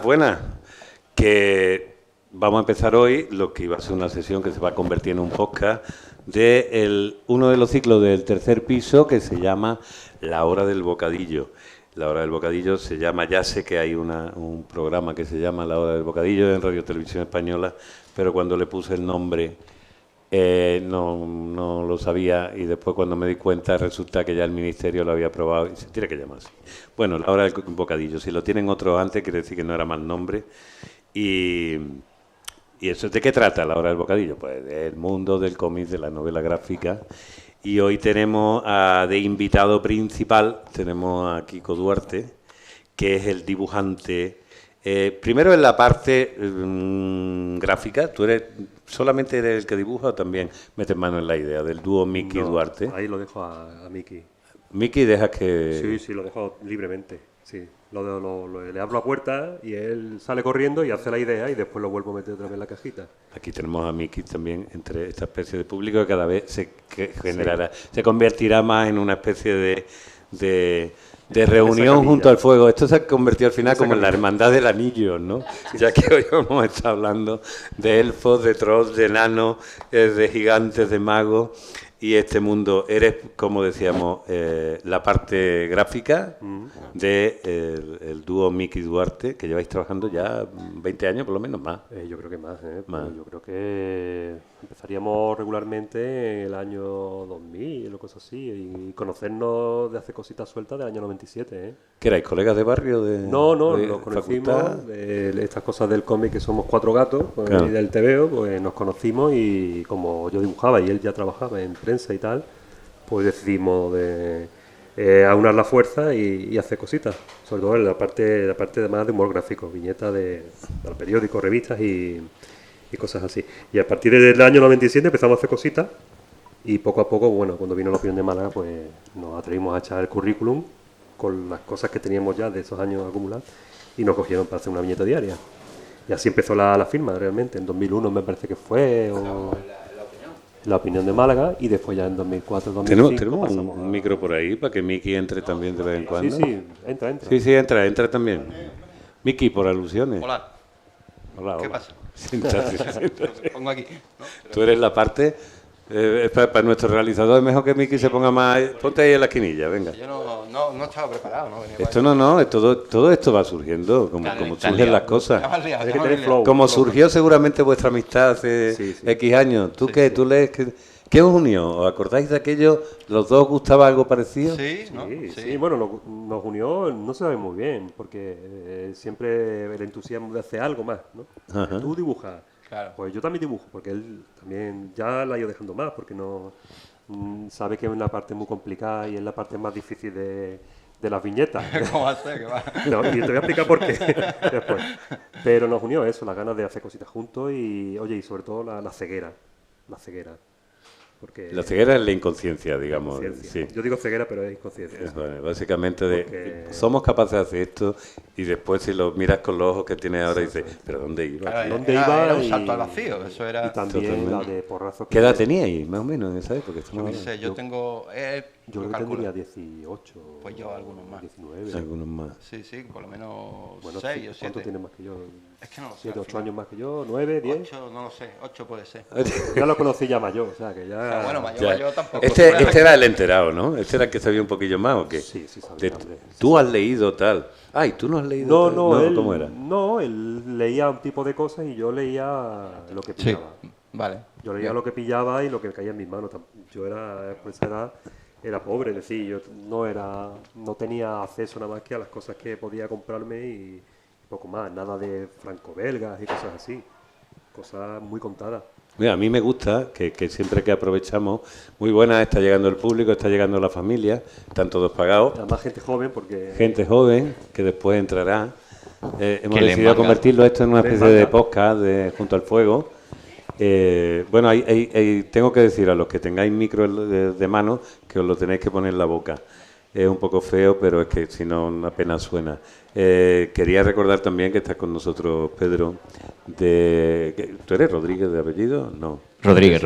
Buenas. Que vamos a empezar hoy lo que iba a ser una sesión que se va a convertir en un podcast de uno de los ciclos del tercer piso que se llama La Hora del Bocadillo. La Hora del Bocadillo se llama, ya sé que hay un programa que se llama La Hora del Bocadillo en Radio Televisión Española, pero cuando le puse el nombre no lo sabía y después cuando me di cuenta resulta que ya el Ministerio lo había aprobado y se tiene que llamar así. Bueno, La Hora del Bocadillo. Si lo tienen otros antes quiere decir que no era mal nombre. Y eso, ¿de qué trata La Hora del Bocadillo? Pues del mundo del cómic, de la novela gráfica. Y hoy tenemos de invitado principal, tenemos a Kiko Duarte, que es el dibujante. Primero en la parte gráfica, ¿tú solamente eres el que dibuja o también metes mano en la idea del dúo Miki Duarte? Ahí lo dejo a Miki. Miki, dejas que... Sí, lo dejo libremente, sí. Le abro la puerta y él sale corriendo y hace la idea y después lo vuelvo a meter otra vez en la cajita. Aquí tenemos a Miki también entre esta especie de público que cada vez se convertirá más en una especie de reunión junto al fuego. Esto se ha convertido al final como en la hermandad del anillo, ¿no? Ya que hoy hemos estado hablando de elfos, de trolls, de enanos, de gigantes, de magos. Y este mundo, eres, como decíamos, la parte gráfica del dúo Miki Duarte, que lleváis trabajando ya 20 años, por lo menos más. Yo creo que más. Yo creo que empezaríamos regularmente en el año 2000 o cosas así, y conocernos de hacer cositas sueltas del año 97. ¿Qué erais, colegas de barrio? No, nos conocimos de estas cosas del cómic, que somos 4 gatos, pues, claro. Y del TVO, pues nos conocimos y como yo dibujaba y él ya trabajaba en prensa y tal, pues decidimos aunar la fuerza y hacer cositas, sobre todo en la parte más de humor gráfico, viñetas del periódico, revistas y cosas así. Y a partir del año 97 empezamos a hacer cositas y poco a poco, bueno, cuando vino la opinión de Málaga, pues nos atrevimos a echar el currículum con las cosas que teníamos ya de esos años acumulados y nos cogieron para hacer una viñeta diaria. Y así empezó la firma realmente, en 2001 me parece que fue, la opinión de Málaga, y después ya en 2004, 2005... ¿Tenemos un micro por ahí para que Miki entre también de vez en cuando? Sí, entra. Sí, entra también. Miki, por alusiones. Hola. ¿Qué pasa? Siéntate. Pongo aquí. ¿No? Tú eres la parte... para nuestro realizador es mejor que Miki se ponga más... Ponte ahí en la esquinilla, venga. Yo no estaba preparado, ¿no? Esto no, todo esto va surgiendo, como surgen las cosas. Como surgió seguramente vuestra amistad hace X años. ¿Tú qué? ¿Tú lees? ¿Qué os unió? ¿Os acordáis de aquello? ¿Los dos gustaba algo parecido? Sí, bueno, nos unió, no se sabe muy bien, porque siempre el entusiasmo de hacer algo más, ¿no? Ajá. Tú dibujas. Claro. Pues yo también dibujo, porque él también ya la ha ido dejando más, porque no sabe que es una parte muy complicada y es la parte más difícil de las viñetas. ¿Cómo hace? ¿Qué va? No, y te voy a explicar por qué después. Pero nos unió eso, las ganas de hacer cositas juntos y, oye, y sobre todo la ceguera. Porque la ceguera es la inconsciencia, digamos. Sí. Yo digo ceguera, pero es inconsciencia. Bueno, básicamente somos capaces de hacer esto y después si lo miras con los ojos que tienes ahora dices, ¿pero dónde iba? Claro, ¿dónde iba? Era un salto al vacío, eso era... Y también la de porrazos. ¿Qué edad teníais, más o menos, en esa época? Yo tengo... yo creo que tendría 18. Pues yo algunos más. 19. Algunos más. Sí, por lo menos 6 o 7. ¿Cuánto tienes más que yo? Es que no lo sé. 7, 8 años más que yo, 9, 10. 8, no lo sé, 8 puede ser. Ya lo conocí ya mayor, o sea que ya... O sea, bueno, mayor tampoco. Este era el enterado, ¿no? ¿Este era el que sabía un poquillo más o qué? Sí, sabía. Tú has leído tal. Ay, ¿tú no has leído tal? No, ¿cómo era? No, él leía un tipo de cosas y yo leía lo que pillaba. Sí, vale. Yo leía lo que pillaba y lo que caía en mis manos. Yo era pobre, es decir, yo no tenía acceso nada más que a las cosas que podía comprarme y poco más, nada de franco-belgas y cosas así, cosas muy contadas. Mira, a mí me gusta que siempre que aprovechamos, muy buena, está llegando el público, está llegando la familia, están todos pagados. Además gente joven, porque... Gente joven, que después entrará. Hemos decidido convertirlo esto en una especie de podcast junto al fuego. Bueno, tengo que decir a los que tengáis micro de mano que os lo tenéis que poner en la boca. es un poco feo, pero es que si no apenas suena. Quería recordar también que estás con nosotros, Pedro, ¿tú eres Rodríguez de apellido? No. Rodríguez.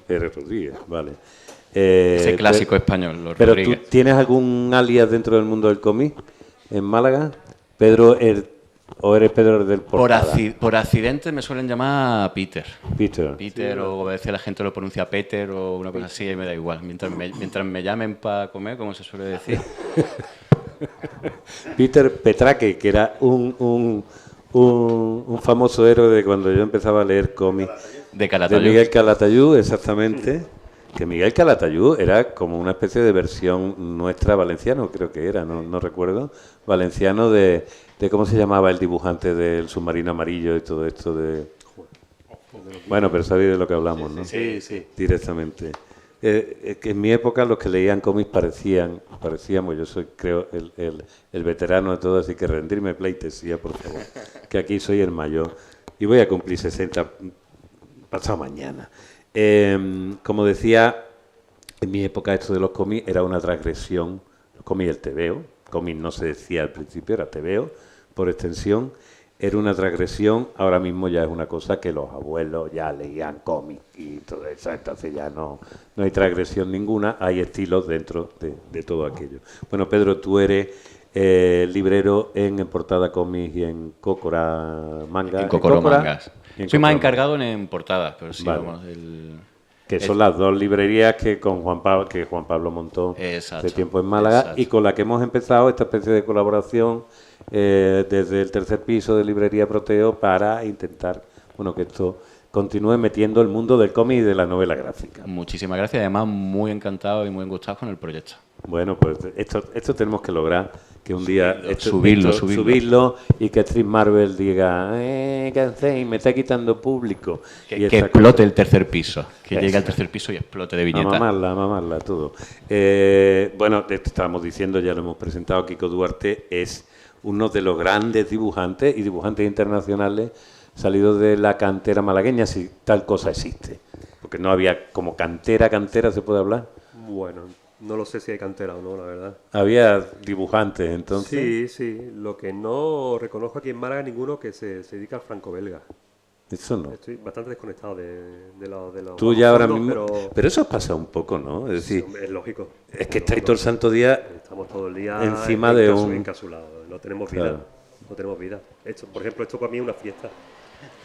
Eres Rodríguez, vale. Ese clásico español, los pero Rodríguez. ¿tú tienes algún alias dentro del mundo del cómic en Málaga? ¿Pedro o eres Pedro del Portada? Por accidente me suelen llamar Peter. Peter. Peter, o a veces la gente lo pronuncia Peter o una cosa así, y me da igual. Mientras me llamen para comer, como se suele decir. Peter Petraque, que era un famoso héroe de cuando yo empezaba a leer cómics. De Calatayud. De Miguel Calatayud, exactamente. Que Miguel Calatayud era como una especie de versión nuestra, valenciano creo que era, no recuerdo, valenciano de cómo se llamaba el dibujante del Submarino Amarillo y todo esto de... Bueno, pero sabéis de lo que hablamos, ¿no? Sí. Directamente. Que en mi época los que leían cómics parecíamos, yo soy creo el veterano de todo, así que rendirme pleitesía, por favor, que aquí soy el mayor y voy a cumplir 60 pasado mañana. Como decía, en mi época esto de los cómics era una transgresión, los cómics y el tebeo, cómics no se decía al principio, era tebeo, por extensión, era una transgresión, ahora mismo ya es una cosa que los abuelos ya leían cómics y todo eso, entonces ya no hay transgresión ninguna, hay estilos dentro de todo aquello. Bueno, Pedro, tú eres librero en Portada Cómics y en Cócora Manga. En Cócora Mangas. Soy más encargado en portadas, pero sí, vale. vamos... Que son las dos librerías que Juan Pablo montó hace tiempo en Málaga, exacto. Y con la que hemos empezado esta especie de colaboración desde el tercer piso de Librería Proteo para intentar que esto continúe metiendo el mundo del cómic y de la novela gráfica. Muchísimas gracias, además muy encantado y muy gustado con el proyecto. Bueno, pues esto tenemos que lograr, que un día subirlo y que Street Marvel diga, ¿qué hacéis? Me está quitando público. Que explote el tercer piso, que llegue al tercer piso y explote de viñeta. A mamarla, todo. Bueno, estábamos diciendo, ya lo hemos presentado, Kiko Duarte es uno de los grandes dibujantes y dibujantes internacionales salidos de la cantera malagueña, si tal cosa existe. Porque no había como cantera, ¿se puede hablar? Bueno, no lo sé si hay cantera o no, la verdad. Había dibujantes, entonces. Sí. Lo que no reconozco aquí en Málaga ninguno que se dedica al franco-belga. Eso no. Estoy bastante desconectado de los Tú ya ahora fondos, mismo... Pero eso pasa un poco, ¿no? Es decir, es lógico. Es que estáis todo el santo día... Estamos todo el día encima de un... encapsulado. No tenemos vida. Claro. No tenemos vida. Por ejemplo, esto para mí es una fiesta.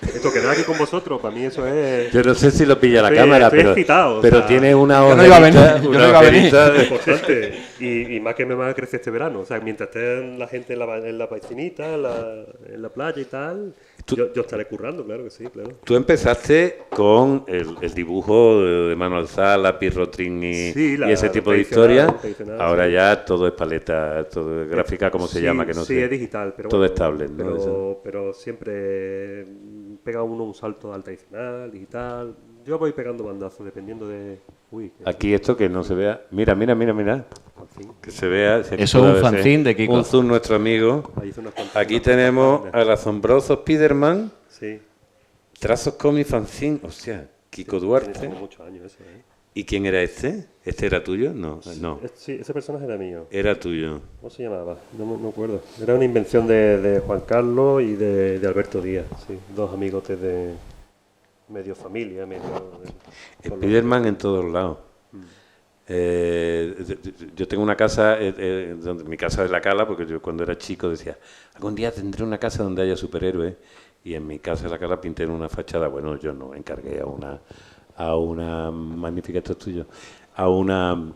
Esto quedar aquí con vosotros, para mí eso es... Yo no sé si lo pilla la cámara, estoy excitado, pero tiene una Yo no iba a venir. Importante. Y más que me va a crecer este verano. O sea, mientras esté la gente en la piscinita, en la playa y tal, yo estaré currando, claro que sí, claro. Tú empezaste con el dibujo de mano alzada, lápiz Rotring y ese tipo de historias. Ahora ya todo es paleta, todo es gráfica, como se llama, que no sé. Sí, es digital, pero todo bueno, es tablet, ¿no? Pero siempre pega uno un salto al tradicional, digital. Yo voy pegando bandazos dependiendo de... Aquí esto que no se vea. Mira. Que se vea. Eso es un fanzine de Kiko. Un zoom, nuestro amigo. Aquí tenemos al asombroso Spiderman. Sí. Trazos cómic fanzine. Hostia, Kiko Duarte. Tiene muchos años eso, ¿eh? ¿Y quién era este? ¿Este era tuyo? No. Sí, ese personaje era mío. Era tuyo. ¿Cómo se llamaba? No me acuerdo. Era una invención de Juan Carlos y de Alberto Díaz. Sí, dos amigotes de medio familia, Spiderman en todos lados. Yo tengo una casa, donde mi casa es la Cala, porque yo cuando era chico decía, algún día tendré una casa donde haya superhéroes, y en mi casa de la Cala pinté en una fachada, bueno, yo no, encargué a una magnífica, esto es tuyo, a una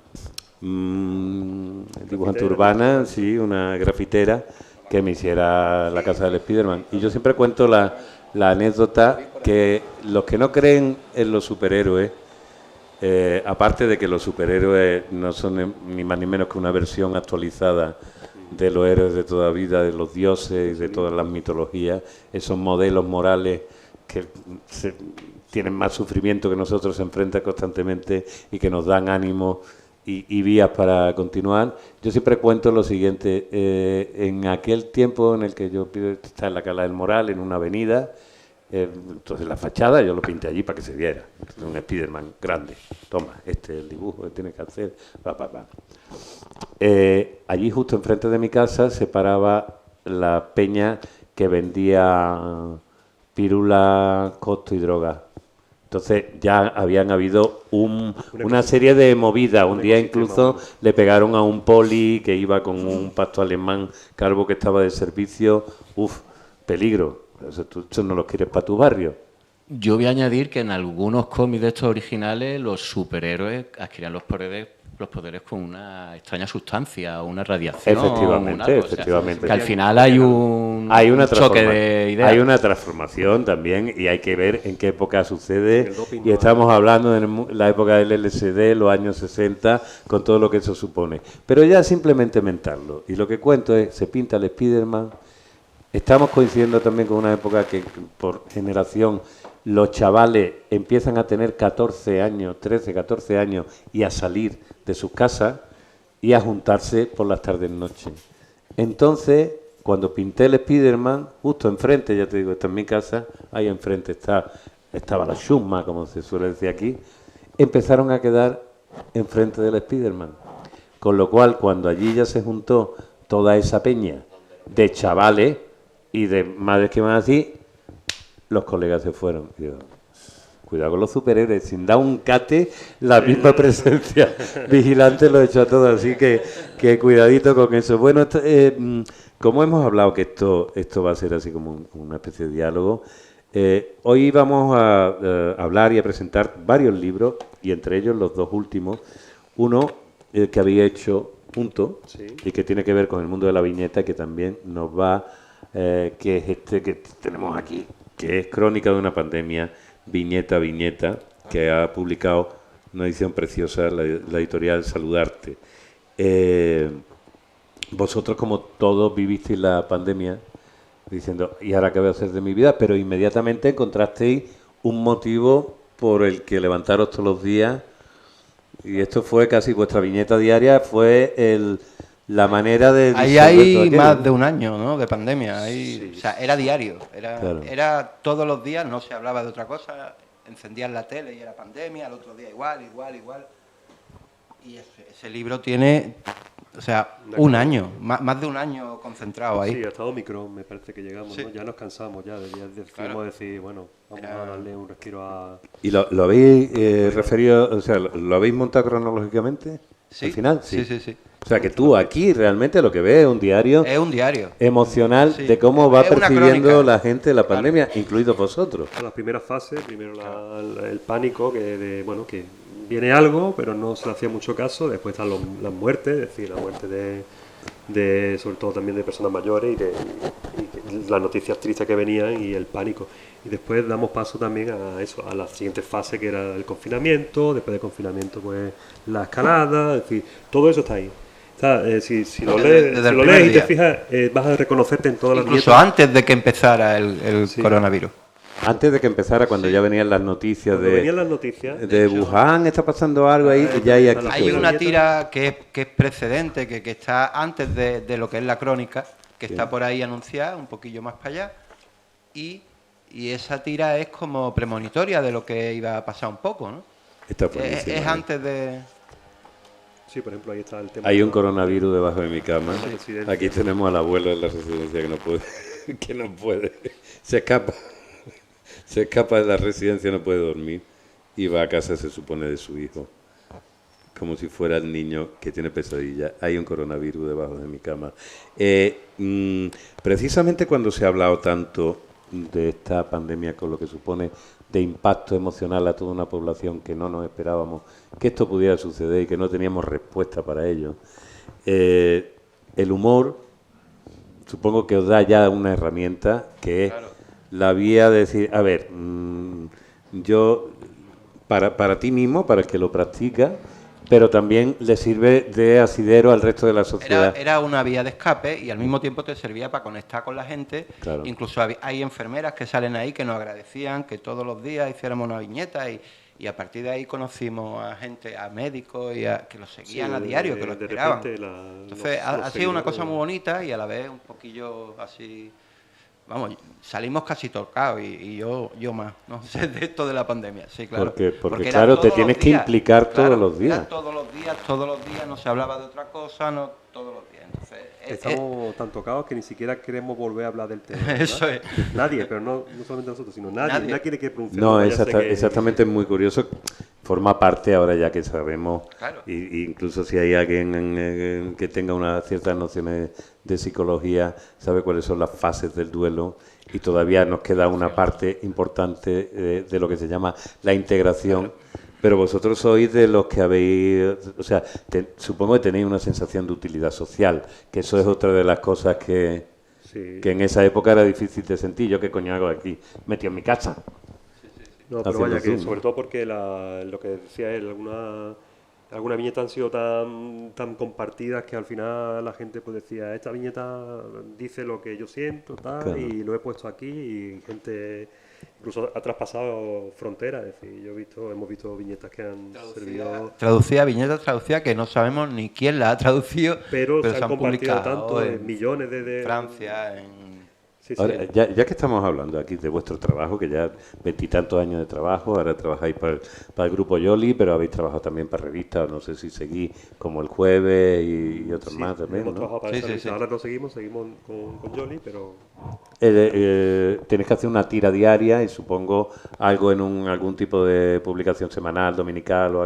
dibujante urbana, sí, una grafitera, que me hiciera la casa del Spiderman. Y yo siempre cuento la anécdota que los que no creen en los superhéroes, aparte de que los superhéroes no son ni más ni menos que una versión actualizada de los héroes de toda vida, de los dioses y de todas las mitologías, esos modelos morales que tienen más sufrimiento que nosotros, se enfrentan constantemente y que nos dan ánimo y vías para continuar. Yo siempre cuento lo siguiente, en aquel tiempo en el que yo estaba en la Cala del Moral, en una avenida, Entonces la fachada yo lo pinté allí para que se viera. Un Spiderman grande. Toma, este es el dibujo que tienes que hacer. Allí justo enfrente de mi casa se paraba la peña que vendía pirula, costo y droga. Entonces ya habían habido una serie de movidas. Un día incluso le pegaron a un poli que iba con un pasto alemán calvo que estaba de servicio. Peligro. Eso no lo quieres para tu barrio. Yo voy a añadir que en algunos cómics de estos originales los superhéroes adquirían los poderes con una extraña sustancia o una radiación. Efectivamente. O sea, que al final hay un choque de ideas. Hay una transformación también y hay que ver en qué época sucede. Y estamos hablando de la época del LSD, los años 60, con todo lo que eso supone. Pero ya simplemente mentarlo. Y lo que cuento es, se pinta el Spiderman. Estamos coincidiendo también con una época que por generación los chavales empiezan a tener 14 años, 13, 14 años y a salir de sus casas y a juntarse por las tardes noches. Entonces, cuando pinté el Spiderman, justo enfrente, ya te digo, está en mi casa, ahí enfrente estaba la Schumma, como se suele decir aquí, empezaron a quedar enfrente del Spiderman. Con lo cual, cuando allí ya se juntó toda esa peña de chavales y de madres que van así, los colegas se fueron. Digo, cuidado con los superhéroes, sin dar un cate, la misma presencia vigilante lo ha hecho a todos, así que cuidadito con eso. Bueno, como hemos hablado que esto va a ser así como una especie de diálogo, hoy vamos a hablar y a presentar varios libros, y entre ellos los dos últimos. Uno que había hecho Punto, sí, y que tiene que ver con el mundo de la viñeta, que también nos va, que es este que tenemos aquí, que es Crónica de una pandemia, viñeta a viñeta, que ha publicado una edición preciosa, la editorial Saludarte. Vosotros, como todos, vivisteis la pandemia diciendo, ¿y ahora qué voy a hacer de mi vida? Pero inmediatamente encontrasteis un motivo por el que levantaros todos los días, y esto fue casi vuestra viñeta diaria, fue la manera de... Ahí hay más de un año, ¿no?, de pandemia. Sí. O sea, era diario, era todos los días, no se hablaba de otra cosa, encendían la tele y era pandemia, al otro día igual. Y ese libro tiene, o sea, un año, más de un año concentrado ahí. Sí, hasta Omicron me parece que llegamos, sí, ¿no? Ya nos cansamos, ya decidimos decir, bueno, vamos a darle un respiro a... ¿Y lo habéis referido, o sea, lo habéis montado cronológicamente? Sí. ¿Al final? Sí. O sea, que tú aquí realmente lo que ves es un diario... Es un diario. Emocional, sí, de cómo va percibiendo la gente la pandemia, claro, incluidos vosotros. Las primeras fases, primero el pánico, que viene algo, pero no se le hacía mucho caso. Después están las muertes, es decir, la muerte de sobre todo también de personas mayores y las noticias tristes que venían y el pánico. Y después damos paso también a eso, a la siguiente fase, que era el confinamiento. Después del confinamiento, pues la escalada, es decir, todo eso está ahí. Si lo lees y te fijas, vas a reconocerte en todas las viñetas. Incluso antes de que empezara el coronavirus. Antes de que empezara, cuando ya venían las noticias de hecho, Wuhan, está pasando algo ahí, y ya hay aquí. Hay una tira que es precedente, que está antes de lo que es la crónica, que está por ahí anunciada, un poquillo más para allá, y esa tira es como premonitoria de lo que iba a pasar un poco, ¿no? Está buenísimo, es antes de... Sí, por ejemplo, ahí está el tema. Hay un coronavirus debajo de mi cama. Aquí tenemos al abuelo en la residencia que no puede. Se escapa de la residencia, no puede dormir y va a casa, se supone, de su hijo, como si fuera el niño que tiene pesadilla. Hay un coronavirus debajo de mi cama. Precisamente cuando se ha hablado tanto de esta pandemia, con lo que supone de impacto emocional a toda una población, que no nos esperábamos que esto pudiera suceder y que no teníamos respuesta para ello, el humor supongo que os da ya una herramienta, que es la vía de decir, a ver, yo, para ti mismo, para el que lo practica, pero también le sirve de asidero al resto de la sociedad. Era una vía de escape y al mismo tiempo te servía para conectar con la gente. Claro. Incluso hay enfermeras que salen ahí que nos agradecían que todos los días hiciéramos una viñeta y a partir de ahí conocimos a gente, a médicos y que los seguían a diario, que lo esperaban. Entonces ha sido una cosa muy bonita y a la vez un poquillo así vamos, salimos casi tocados y yo más, no sé, de esto de la pandemia, sí, claro. Porque claro, te tienes que implicar todos los días. Era todos los días, no se hablaba de otra cosa, no todos los días. Entonces, estamos tan tocados que ni siquiera queremos volver a hablar del tema. ¿verdad? Eso es. Nadie, pero no solamente nosotros, sino nadie quiere que pronunciemos. No, exactamente, es muy curioso. Forma parte ahora ya que sabemos, claro. y incluso si hay alguien que tenga unas ciertas nociones de psicología, sabe cuáles son las fases del duelo, y todavía nos queda una parte importante de lo que se llama la integración. Claro. Pero vosotros sois de los que habéis, o sea, supongo que tenéis una sensación de utilidad social, que eso es otra de las cosas que en esa época era difícil de sentir. ¿Yo qué coño hago aquí? Metido en mi casa. No, pero vaya, que sobre todo porque lo que decía él, algunas viñetas han sido tan compartidas que al final la gente pues decía, esta viñeta dice lo que yo siento, tal, claro. Y lo he puesto aquí, y gente incluso ha traspasado fronteras. Es decir, hemos visto viñetas que han servido... Viñetas traducidas que no sabemos ni quién las ha traducido, pero se han compartido tanto en millones de... Francia, en... Sí, ahora, ya que estamos hablando aquí de vuestro trabajo, que ya 20 y tantos años de trabajo, ahora trabajáis para el grupo Yoli, pero habéis trabajado también para revistas, no sé si seguís como El Jueves y otros más también, hemos ¿no? trabajado para esa revista. Ahora no seguimos con Yoli, pero... Tenéis que hacer una tira diaria y supongo algo en algún tipo de publicación semanal, dominical o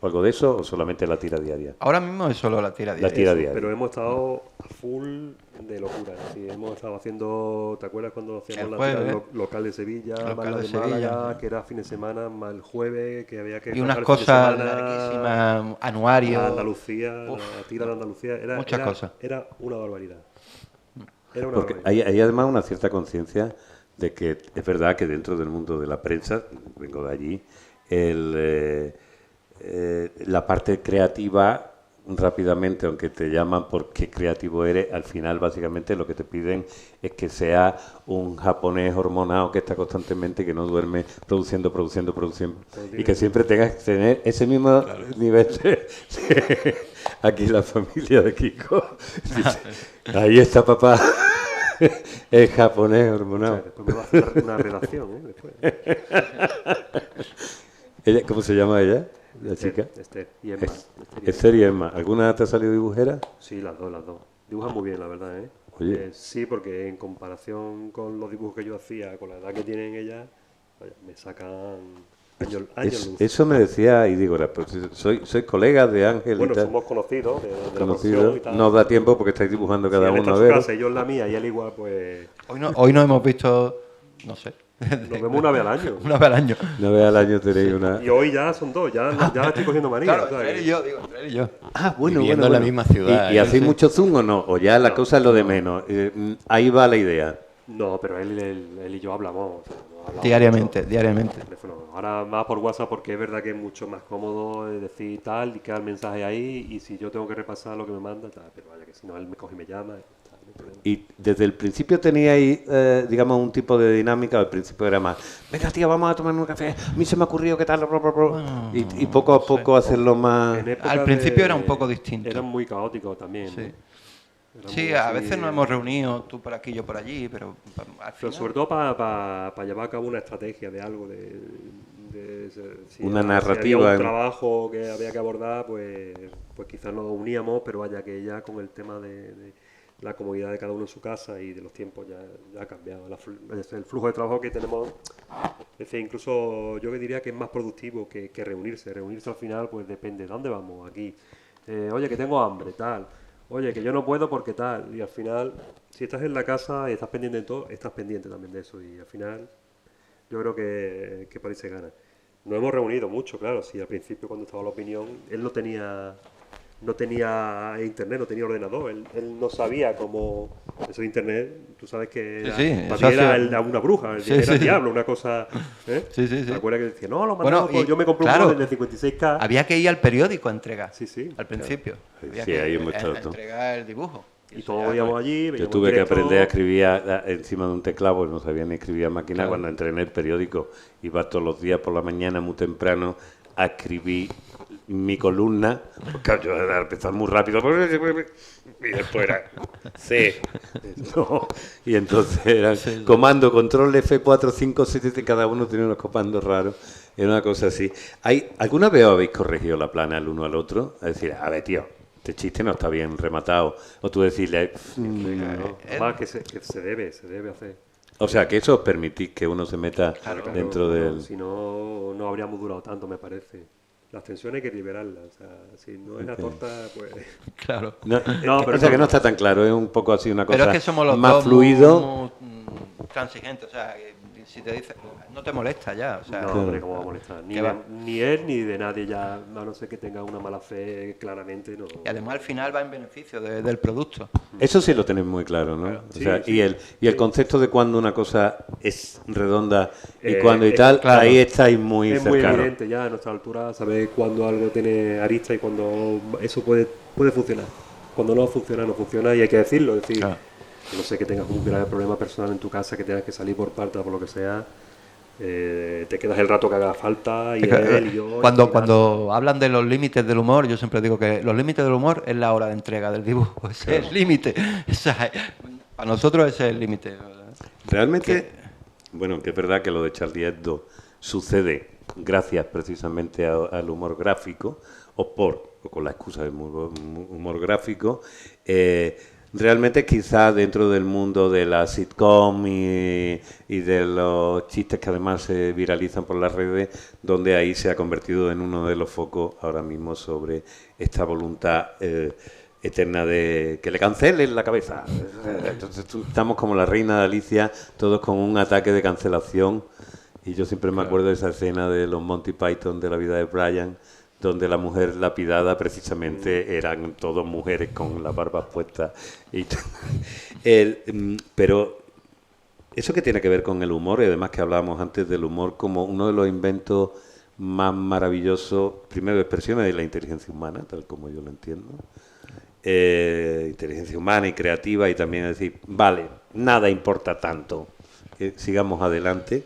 algo de eso, o solamente la tira diaria. Ahora mismo es solo la tira diaria. La tira diaria. Pero hemos estado a full de locura. Sí, hemos estado haciendo, ¿te acuerdas cuando hacíamos la tira local de Sevilla, más la de Málaga, que era fin de semana, más el jueves, que había que... Y unas cosas larguísimas, anuarios. Andalucía, la tira de Andalucía, muchas cosas. Era una barbaridad. Porque hay además una cierta conciencia de que es verdad que dentro del mundo de la prensa, vengo de allí, la parte creativa, rápidamente, aunque te llaman porque creativo eres, al final básicamente lo que te piden es que sea un japonés hormonado que está constantemente y que no duerme produciendo y que siempre tengas que tener ese mismo nivel aquí la familia de Kiko dice, ahí está papá. El japonés hormonado. O sea, después me va a hacer una redacción, después. ¿Ella, cómo se llama ella? La chica. Esther y Emma. Esther y Emma. ¿Alguna te ha salido dibujera? Sí, las dos. Dibujan muy bien, la verdad, ¿eh? Oye. Sí, porque en comparación con los dibujos que yo hacía, con la edad que tienen ellas, me sacan años luz. Eso me decía, y digo, pues, soy colega de Ángel. Bueno, y tal. somos conocidos de la profesión y tal. No da tiempo porque estáis dibujando cada uno a ver. Casa, yo en la mía y él igual, pues... Hoy no hemos visto, no sé... Nos vemos una vez al año. Una vez al año. Una vez al año tenéis una... Y hoy ya son dos, ya estoy cogiendo manía. Claro, entre él y yo. Ah, bueno. Viviendo en la misma ciudad. ¿Y hacéis mucho zoom o no? O ya la cosa es lo de menos. Ahí va la idea. No, pero él y yo hablamos. Diariamente. Ahora más por WhatsApp porque es verdad que es mucho más cómodo decir tal y queda el mensaje ahí, y si yo tengo que repasar lo que me manda, tal, pero vaya que si no, él me coge y me llama. Y desde el principio teníais, digamos, un tipo de dinámica. Al principio era más, venga tía, vamos a tomar un café, a mí se me ha ocurrido qué tal, y poco a poco hacerlo más... Al principio era un poco distinto. Era muy caótico también. Sí. Sí, a veces nos hemos reunido, tú por aquí, yo por allí, pero al final... Pero sobre todo para llevar a cabo una estrategia de algo, una narrativa. Si había un trabajo que había que abordar, pues quizás nos uníamos, pero vaya que ya con el tema de la comodidad de cada uno en su casa y de los tiempos ya ha cambiado. El flujo de trabajo que tenemos, es decir, incluso yo que diría que es más productivo que reunirse. Reunirse al final, pues depende, ¿de dónde vamos? Aquí. Oye, que tengo hambre, tal. Oye, que yo no puedo porque tal. Y al final, si estás en la casa y estás pendiente de todo, estás pendiente también de eso. Y al final, yo creo que por ahí se gana. Nos hemos reunido mucho, claro. Sí, al principio, cuando estaba la opinión, él no tenía internet, no tenía ordenador. Él no sabía cómo... Eso de internet, tú sabes que era una bruja, era el diablo, una cosa... ¿Te acuerdas que decía, no, lo mandamos, yo me compré un modelo de 56K. Había que ir al periódico a entregar, sí, al principio. Había que ahí entregar el dibujo. Y todos íbamos allí. Yo tuve que aprender a escribir encima de un teclado, no sabía ni escribir a máquina. Cuando entré en el periódico, iba todos los días por la mañana muy temprano a escribir mi columna, porque yo era empezar muy rápido, y después era C, no, y entonces era comando, control F4, 5, 7, cada uno tiene unos comandos raros, era una cosa así. ¿Alguna vez os habéis corregido la plana el uno al otro? Es decir, a ver, tío, este chiste no está bien rematado, o tú decirle... Más que se debe hacer. O sea, que eso os permitís que uno se meta dentro del... Si no, no habríamos durado tanto, me parece. Las tensiones hay que liberarlas. O sea, si no es la torta, pues... Claro. No, pero o sea, que no está tan claro, es un poco así una cosa pero es que somos los más dos fluido. muy transigentes, o sea, que si te dice, no te molesta ya, o sea... No, hombre, ¿cómo va a molestar? Ni él ni de nadie ya, a no ser que tenga una mala fe, claramente no. Y además al final va en beneficio del producto. Eso sí lo tenéis muy claro, ¿no? Claro. O sea, Sí, y el concepto de cuando una cosa es redonda y cuando y claro. ahí estáis muy Es muy cercanos. evidente ya a nuestra altura saber cuándo algo tiene arista y cuando eso puede funcionar. Cuando no funciona, no funciona y hay que decirlo. Es decir, Claro. no sé que tengas un grave problema personal en tu casa, que tengas que salir por parte o por lo que sea, te quedas el rato que haga falta y él y yo. Cuando hablan de los límites del humor, yo siempre digo que los límites del humor es la hora de entrega del dibujo, ese es el límite. O sea, para nosotros ese es el límite. Realmente, bueno, que es verdad que lo de Charlie Hebdo sucede gracias precisamente al humor gráfico o con la excusa del humor gráfico. Realmente quizás dentro del mundo de la sitcom y de los chistes que además se viralizan por las redes, donde ahí se ha convertido en uno de los focos ahora mismo sobre esta voluntad eterna de que le cancelen la cabeza. Entonces estamos como la reina de Alicia, todos con un ataque de cancelación. Y yo siempre me acuerdo de esa escena de los Monty Python de la vida de Brian, donde la mujer lapidada precisamente eran todas mujeres con las barbas puestas. Pero eso que tiene que ver con el humor, y además que hablábamos antes del humor como uno de los inventos más maravillosos, primero de expresiones de la inteligencia humana, tal como yo lo entiendo, inteligencia humana y creativa, y también decir, vale, nada importa tanto, sigamos adelante.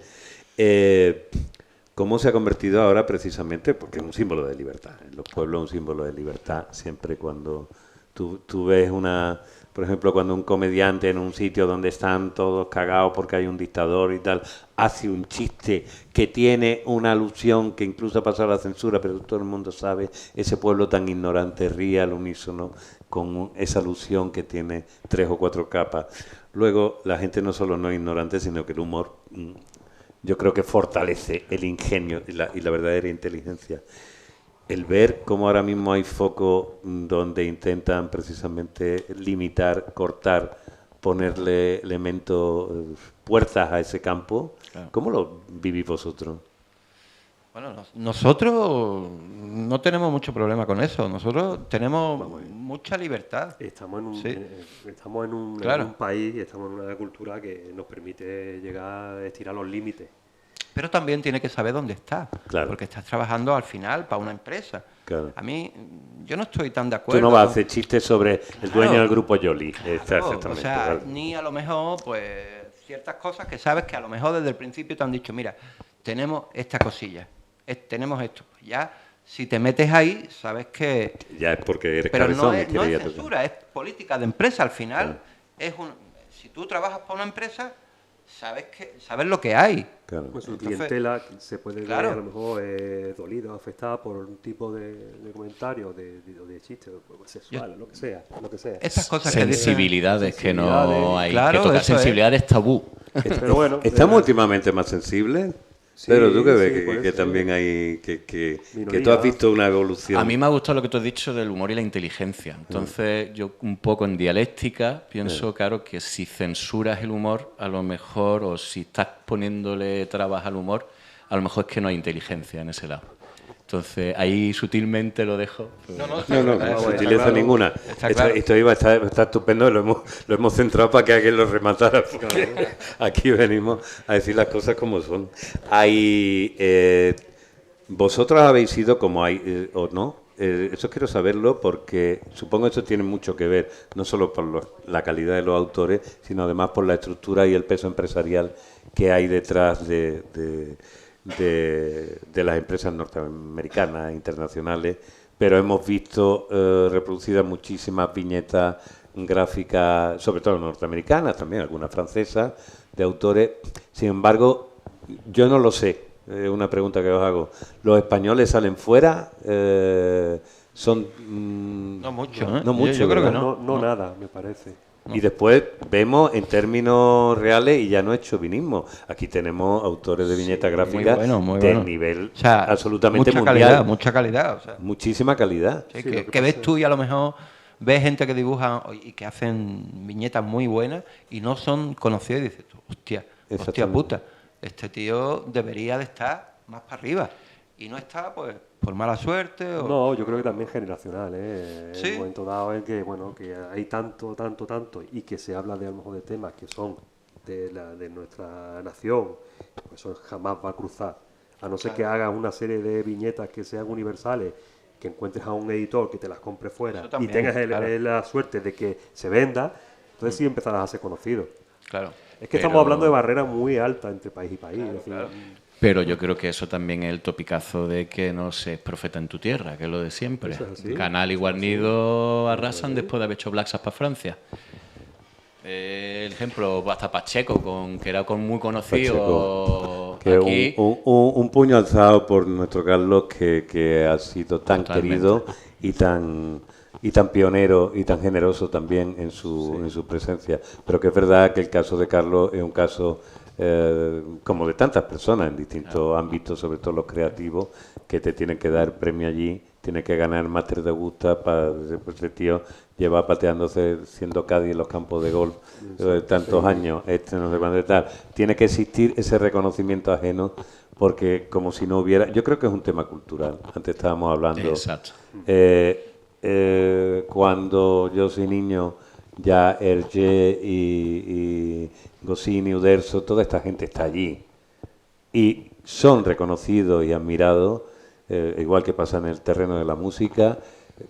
¿Cómo se ha convertido ahora precisamente? Porque es un símbolo de libertad. En los pueblos es un símbolo de libertad. Siempre cuando tú ves por ejemplo, cuando un comediante en un sitio donde están todos cagados porque hay un dictador y tal, hace un chiste que tiene una alusión que incluso ha pasado la censura, pero todo el mundo sabe, ese pueblo tan ignorante ríe al unísono con esa alusión que tiene 3 o 4 capas. Luego, la gente no solo no es ignorante, sino que el humor... yo creo que fortalece el ingenio y la verdadera inteligencia. El ver cómo ahora mismo hay focos donde intentan precisamente limitar, cortar, ponerle elementos, puertas a ese campo, claro. ¿Cómo lo vivís vosotros? Bueno, nosotros no tenemos mucho problema con eso. Nosotros tenemos mucha libertad. Estamos en un país y estamos en una cultura que nos permite llegar a estirar los límites. Pero también tiene que saber dónde está, claro. Porque estás trabajando al final para una empresa. Claro. A mí, yo no estoy tan de acuerdo. Tú no vas a hacer chistes sobre el dueño del grupo Yoli. Claro, o sea, ni a lo mejor, pues, ciertas cosas que sabes que a lo mejor desde el principio te han dicho, mira, tenemos esta cosilla, tenemos esto. Pues ya, si te metes ahí, sabes que... Ya es porque eres pero cabezón. No es censura, es política de empresa. Al final, claro. Si tú trabajas para una empresa... sabes lo que hay. Claro. Pues su clientela se puede ver a lo mejor dolida, afectada por un tipo de comentario, de chiste sexual, lo que sea. Estas cosas sensibilidades que no hay que tocar, sensibilidades tabú. Pero bueno, estamos últimamente más sensibles. Sí, pero tú que ves que también hay que tú has visto una evolución. A mí me ha gustado lo que tú has dicho del humor y la inteligencia. Entonces, yo un poco en dialéctica pienso, claro, que si censuras el humor, a lo mejor, o si estás poniéndole trabas al humor, a lo mejor es que no hay inteligencia en ese lado. Entonces, ahí sutilmente lo dejo. No sutileza ninguna. Esto iba a estar estupendo, lo hemos centrado para que alguien lo rematara, porque aquí venimos a decir las cosas como son. Vosotros habéis sido como hay, o no, eso quiero saberlo porque supongo que eso tiene mucho que ver, no solo por la calidad de los autores, sino además por la estructura y el peso empresarial que hay detrás de de las empresas norteamericanas, internacionales, pero hemos visto reproducidas muchísimas viñetas gráficas, sobre todo norteamericanas, también algunas francesas, de autores. Sin embargo, yo no lo sé, es una pregunta que os hago. ¿Los españoles salen fuera? Son... no mucho, ¿eh? No mucho, yo creo que ¿verdad? no nada, me parece. Y después vemos en términos reales, y ya no es chauvinismo, aquí tenemos autores de viñetas gráficas de nivel absolutamente mucha mundial. calidad, mucha calidad. O sea, muchísima calidad. sí, que ves tú y a lo mejor ves gente que dibuja y que hacen viñetas muy buenas y no son conocidos y dices tú, hostia puta, este tío debería de estar más para arriba y no está pues por mala suerte o... No, yo creo que también generacional, ¿eh? ¿Sí? En un momento dado en que, bueno, que hay tanto y que se habla de a lo mejor de temas que son de nuestra nación, pues eso jamás va a cruzar. A no ser que hagas una serie de viñetas que sean universales, que encuentres a un editor que te las compre fuera también, y tengas claro. la suerte de que se venda, entonces sí empezarás a ser conocido. Claro. Es que estamos hablando de barreras muy altas entre país y país. Claro, es decir, claro. Pero yo creo que eso también es el topicazo de que no se es profeta en tu tierra, que es lo de siempre. Eso es así. Canal y Guarnido arrasan después de haber hecho Black Sabbath para Francia. El ejemplo, hasta Pacheco, que era muy conocido Que aquí. un puño alzado por nuestro Carlos, que ha sido tan Totalmente. querido y tan pionero y tan generoso también en su presencia. Pero que es verdad que el caso de Carlos es un caso como de tantas personas en distintos ámbitos, sobre todo los creativos, que te tienen que dar premio allí, tienes que ganar máster de Augusta para pues, ese tío lleva pateándose siendo Cádiz en los campos de golf tantos años, no sé cuándo y tal. Tiene que existir ese reconocimiento ajeno, porque como si no hubiera... Yo creo que es un tema cultural. Antes estábamos hablando... Exacto. Cuando yo soy niño, ya Hergé y Goscinny, Uderzo, toda esta gente está allí. Y son reconocidos y admirados, igual que pasa en el terreno de la música,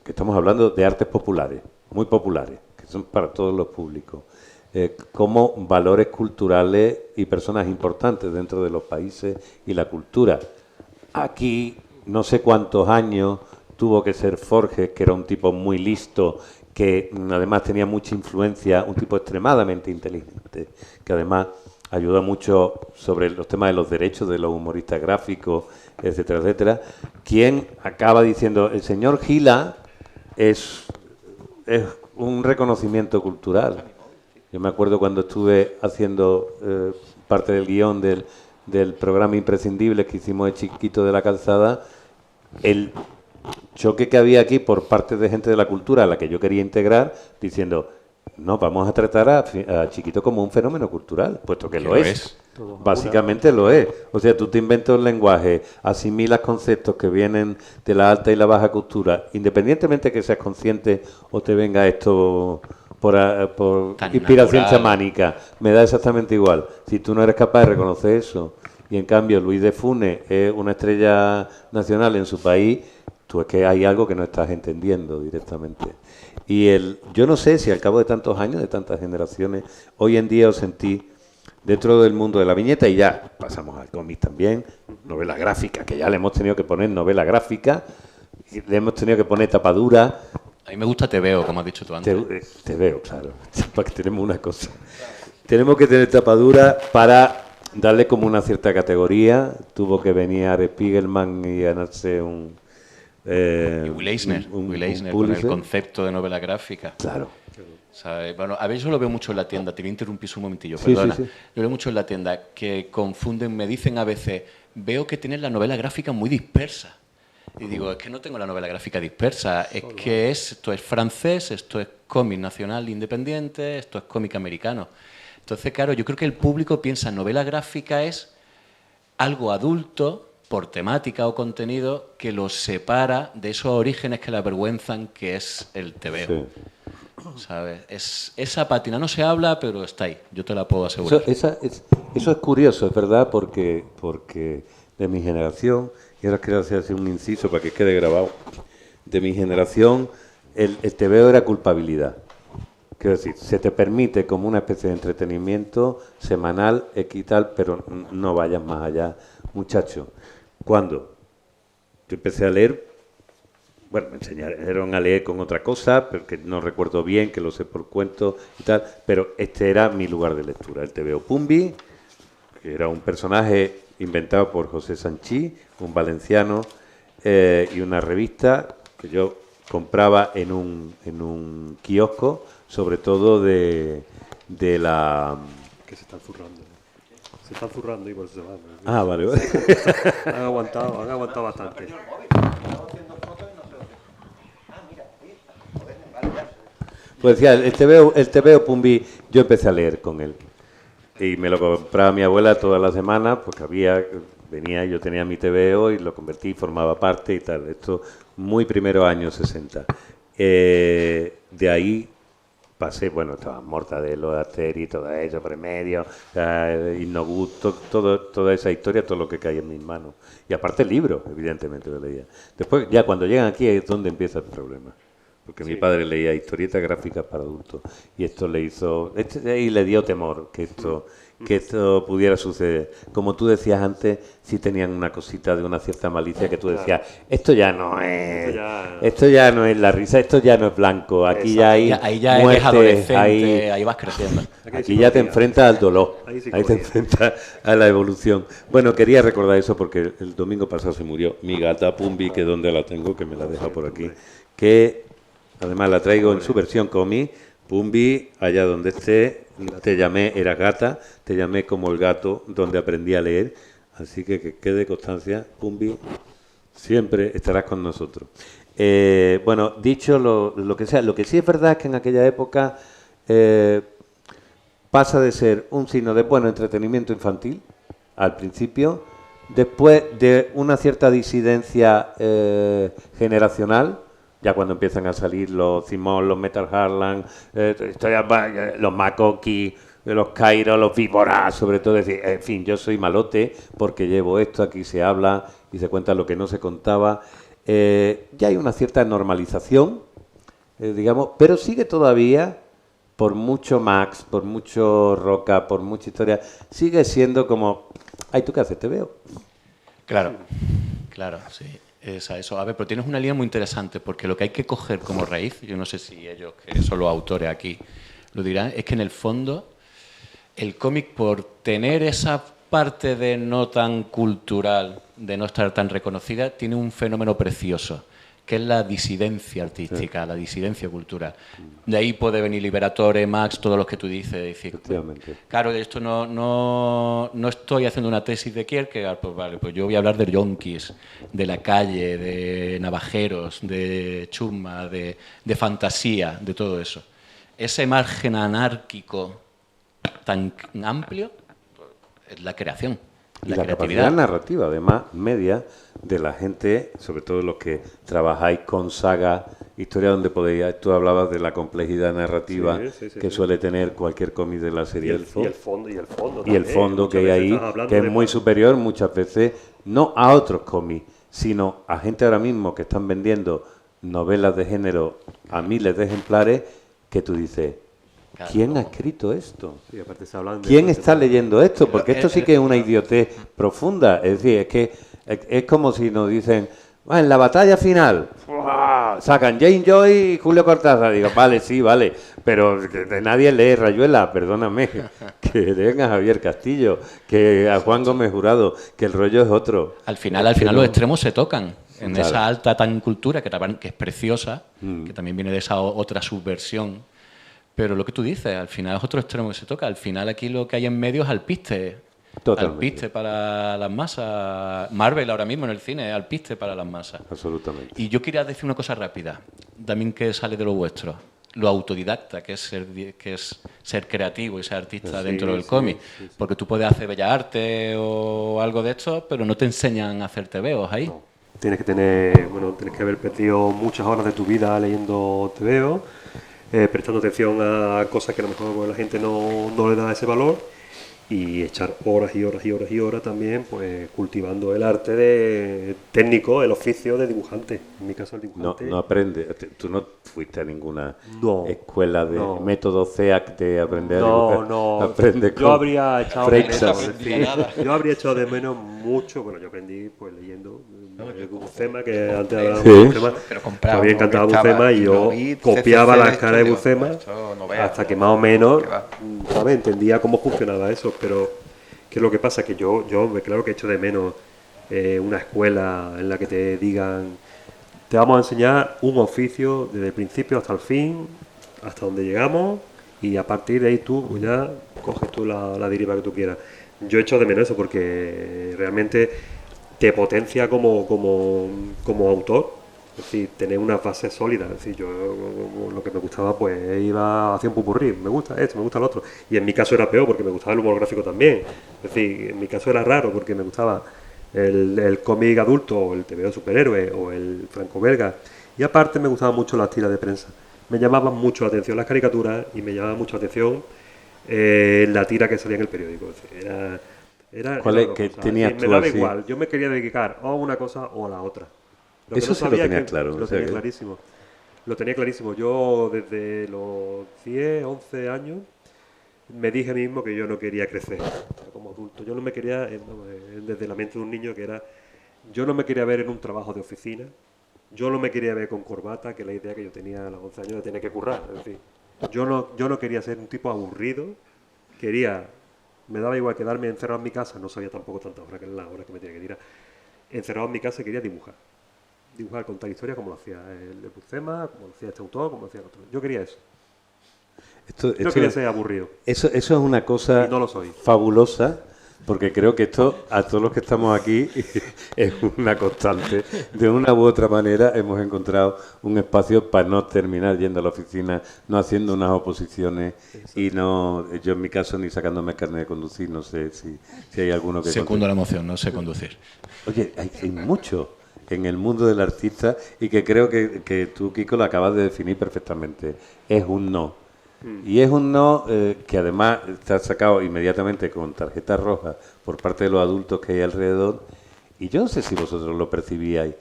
que estamos hablando de artes populares, muy populares, que son para todos los públicos, como valores culturales y personas importantes dentro de los países y la cultura. Aquí, no sé cuántos años tuvo que ser Forges, que era un tipo muy listo, que además tenía mucha influencia, un tipo extremadamente inteligente, que además ayuda mucho sobre los temas de los derechos de los humoristas gráficos, etcétera, etcétera, quien acaba diciendo, el señor Gila es un reconocimiento cultural. Yo me acuerdo cuando estuve haciendo parte del guión del programa Imprescindible que hicimos de Chiquito de la Calzada, el choque que había aquí por parte de gente de la cultura a la que yo quería integrar, diciendo, no, vamos a tratar a Chiquito como un fenómeno cultural, puesto que lo es. Básicamente lo es. O sea, tú te inventas un lenguaje, asimilas conceptos que vienen de la alta y la baja cultura, independientemente que seas consciente o te venga esto por inspiración natural. chamánica, me da exactamente igual. Si tú no eres capaz de reconocer eso, y en cambio Luis de Funes es una estrella nacional en su país, tú es que hay algo que no estás entendiendo directamente. Y yo no sé si al cabo de tantos años, de tantas generaciones, hoy en día os sentí dentro del mundo de la viñeta, y ya pasamos al cómic también, novela gráfica, que ya le hemos tenido que poner novela gráfica, y le hemos tenido que poner tapadura. A mí me gusta Te Veo, como has dicho tú antes. Te veo, claro, porque tenemos una cosa. Tenemos que tener tapadura para darle como una cierta categoría. Tuvo que venir Are Spiegelman y ganarse Y Will Eisner, con el Pulitzer. concepto de novela gráfica. Claro. ¿Sabes? Bueno, a ver, yo lo veo mucho en la tienda. Te voy a interrumpir un momentillo, Sí, perdona. sí, sí. Lo veo mucho en la tienda, que confunden, me dicen a veces, veo que tienes la novela gráfica muy dispersa. Y digo, es que no tengo la novela gráfica dispersa, es que esto es francés, esto es cómic nacional independiente, esto es cómic americano. Entonces, claro, yo creo que el público piensa novela gráfica es algo adulto, por temática o contenido, que los separa de esos orígenes que le avergüenzan, que es el TVO. Sí. ¿Sabes? Esa pátina no se habla, pero está ahí, yo te la puedo asegurar. Eso es curioso, es verdad, porque de mi generación, y ahora quiero hacer un inciso para que quede grabado, de mi generación el TVO era culpabilidad. Quiero decir, se te permite como una especie de entretenimiento semanal, equital, pero no vayas más allá, muchacho, cuando yo empecé a leer, bueno, me enseñaron a leer con otra cosa, pero que no recuerdo bien, que lo sé por cuentos y tal, pero este era mi lugar de lectura, el TVO Pumbi, que era un personaje inventado por José Sanchí, un valenciano, y una revista que yo compraba en un kiosco, sobre todo de la... Que se están zurrando. Se están zurrando y por eso se van. Ah, vale, vale. Han aguantado bastante. Pues decía, el TVO Pumbi, yo empecé a leer con él. Y me lo compraba mi abuela todas las semanas, porque venía, yo tenía mi TVO y lo convertí, formaba parte y tal. Esto muy primeros años 60. De ahí pasé, bueno, estaba Mortadelo, Asterix, todo eso por el medio, Innobut, toda esa historia, todo lo que cae en mis manos. Y aparte el libro, evidentemente, lo leía. Después, ya cuando llegan aquí es donde empieza el problema. Porque mi padre leía historietas gráficas para adultos y esto y le dio temor que esto pudiera suceder. Como tú decías antes, sí tenían una cosita de una cierta malicia que tú decías, esto ya no es la risa, esto ya no es blanco, aquí ya hay ahí ya muertes, eres adolescente, ahí vas creciendo. Aquí ya te enfrentas al dolor, ahí te enfrentas a la evolución. Bueno, quería recordar eso porque el domingo pasado se murió mi gata Pumbi, que es donde la tengo, que me la deja por aquí, que además la traigo en su versión cómic. Pumbi, allá donde esté, te llamé, eras gata, te llamé como el gato donde aprendí a leer, así que quede constancia, Pumbi, siempre estarás con nosotros. Bueno, dicho lo que sea, lo que sí es verdad es que en aquella época pasa de ser un signo de bueno entretenimiento infantil, al principio, después de una cierta disidencia generacional, ya cuando empiezan a salir los Simón, los Metal Harlan, los Makoki, los Cairo, los Víboras, sobre todo, decir, en fin, yo soy malote porque llevo esto, aquí se habla y se cuenta lo que no se contaba. Ya hay una cierta normalización, digamos, pero sigue todavía, por mucho Max, por mucho Roca, por mucha historia, sigue siendo como, ay, ¿tú qué haces? Te veo. Claro, sí. Eso. A ver, pero tienes una línea muy interesante, porque lo que hay que coger como raíz, yo no sé si ellos, que son los autores aquí, lo dirán, es que en el fondo el cómic, por tener esa parte de no tan cultural, de no estar tan reconocida, tiene un fenómeno precioso, que es la disidencia artística, sí, la disidencia cultural. De ahí puede venir Liberatore, Max, todos los que tú dices. Decir, claro, esto no estoy haciendo una tesis de Kierkegaard, pues vale, pues yo voy a hablar de yonkis, de la calle, de navajeros, de chusma, de fantasía, de todo eso. Ese margen anárquico tan amplio es la creación. La capacidad narrativa, además, media de la gente, sobre todo los que trabajáis con saga, historia donde podéis, tú hablabas de la complejidad narrativa que suele tener cualquier cómic de la serie Elfo. Y el fondo que hay ahí, que es muy superior muchas veces, no a otros cómics, sino a gente ahora mismo que están vendiendo novelas de género a miles de ejemplares, que tú dices, ¿quién ha escrito esto? Sí, aparte ¿quién está leyendo esto? Porque esto sí que es una idiotez profunda. Es decir, es que es como si nos dicen, en la batalla final, ¡buah!, sacan Jane Joy y Julio Cortázar. Digo, vale, sí, vale, pero que nadie lee Rayuela, perdóname, que leen a Javier Castillo, que a Juan Gómez Jurado, que el rollo es otro. Al final los extremos se tocan. En esa alta tan cultura, que es preciosa, que también viene de esa otra subversión. Pero lo que tú dices, al final es otro extremo que se toca. Al final aquí lo que hay en medio es alpiste. Totalmente. Alpiste para las masas. Marvel ahora mismo en el cine es alpiste para las masas. Absolutamente. Y yo quería decir una cosa rápida, también que sale de lo vuestro. Lo autodidacta, que es ser creativo y ser artista dentro del cómic. Sí. Porque tú puedes hacer bellas artes o algo de esto, pero no te enseñan a hacer tebeos ahí. No. Tienes que haber perdido muchas horas de tu vida leyendo tebeos, prestando atención a cosas que a lo mejor la gente no le da ese valor, y echar horas y horas y horas y horas también, pues cultivando el arte de técnico, el oficio de dibujante. En mi caso, el dibujante. No aprende. Tú no fuiste a ninguna No, escuela de no. método CEAC de aprender a No, dibujar. no. Aprende Yo habría echado de Freixas. menos. Es decir, yo habría echado de menos mucho. Bueno, yo aprendí pues leyendo Bucema, que antes hablábamos Sí. de Bucema. Pero Me compraba había uno que encantado estaba Bucema y y yo lo vi, copiaba CCC las de caras de esto, Bucema digo, esto no veas, hasta que más o menos, que va. ¿sabes? Entendía cómo funcionaba eso. Pero ¿qué es lo que pasa? Que yo claro que echo de menos una escuela en la que te digan, te vamos a enseñar un oficio desde el principio hasta el fin, hasta donde llegamos, y a partir de ahí tú pues ya coges tú la deriva que tú quieras. Yo echo de menos eso porque realmente te potencia como autor, es decir, tener unas bases sólidas. Es decir, yo lo que me gustaba pues iba hacia un pupurrí, me gusta esto, me gusta lo otro. Y en mi caso era peor porque me gustaba el humor gráfico también. Es decir, en mi caso era raro porque me gustaba el cómic adulto, o el TVO superhéroe, o el franco-belga. Y aparte me gustaban mucho las tiras de prensa. Me llamaban mucho la atención las caricaturas y me llamaba mucho la atención la tira que salía en el periódico. Es decir, ¿Cuál era es una que cosa. tenías Es decir, tú me daba así? igual. Yo me quería dedicar o a una cosa o a la otra. Lo que Eso no sí lo sabía tenías que claro. lo o sea tenía que- clarísimo. Lo tenía clarísimo. Yo desde los 10, 11 años me dije a mí mismo que yo no quería crecer como adulto. Yo no me quería, desde la mente de un niño que era, yo no me quería ver en un trabajo de oficina. Yo no me quería ver con corbata, que es la idea que yo tenía a los 11 años de tener que currar. Es decir, yo no quería ser un tipo aburrido. Quería, me daba igual quedarme encerrado en mi casa, no sabía tampoco tantas horas que es la hora que me tenía que tirar. Encerrado en mi casa quería dibujar. Dibujar, contar historias como lo hacía el de Buscema, como lo hacía este autor, como lo hacía el otro. Yo quería eso. No quería ser aburrido. Eso es una cosa Y no lo soy. fabulosa, porque creo que esto, a todos los que estamos aquí, es una constante. De una u otra manera hemos encontrado un espacio para no terminar yendo a la oficina, no haciendo unas oposiciones y no, yo en mi caso, ni sacándome el carnet de conducir. No sé si hay alguno que... Secundo la moción, no sé conducir. Oye, hay mucho en el mundo del artista y que creo que tú, Kiko, lo acabas de definir perfectamente. Es un no. Y es un no que además está sacado inmediatamente con tarjeta roja por parte de los adultos que hay alrededor. Y yo no sé si vosotros lo percibíais,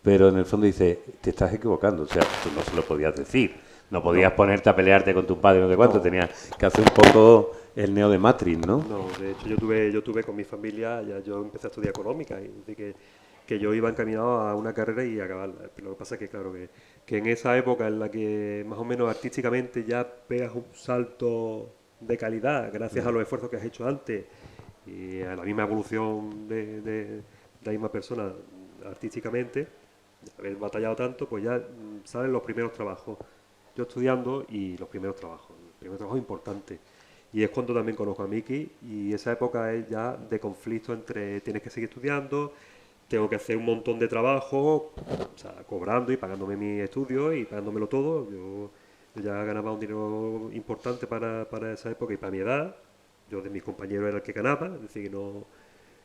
pero en el fondo dice, te estás equivocando. O sea, tú no se lo podías decir. No podías ponerte a pelearte con tu padre, no sé cuánto. Tenías que hacer un poco el neo de Matrix, ¿no? No, de hecho yo tuve con mi familia, ya yo empecé a estudiar económica y de que yo iba encaminado a una carrera y a acabarla. Pero lo que pasa es que, claro, que en esa época en la que más o menos artísticamente ya pegas un salto de calidad gracias a los esfuerzos que has hecho antes y a la misma evolución de la misma persona artísticamente, de haber batallado tanto, pues ya salen los primeros trabajos. Yo estudiando y los primeros trabajos importantes. Y es cuando también conozco a Miki y esa época es ya de conflicto entre tienes que seguir estudiando, tengo que hacer un montón de trabajo, o sea, cobrando y pagándome mis estudios y pagándomelo todo. Yo ya ganaba un dinero importante para esa época y para mi edad. Yo de mis compañeros era el que ganaba, es decir, no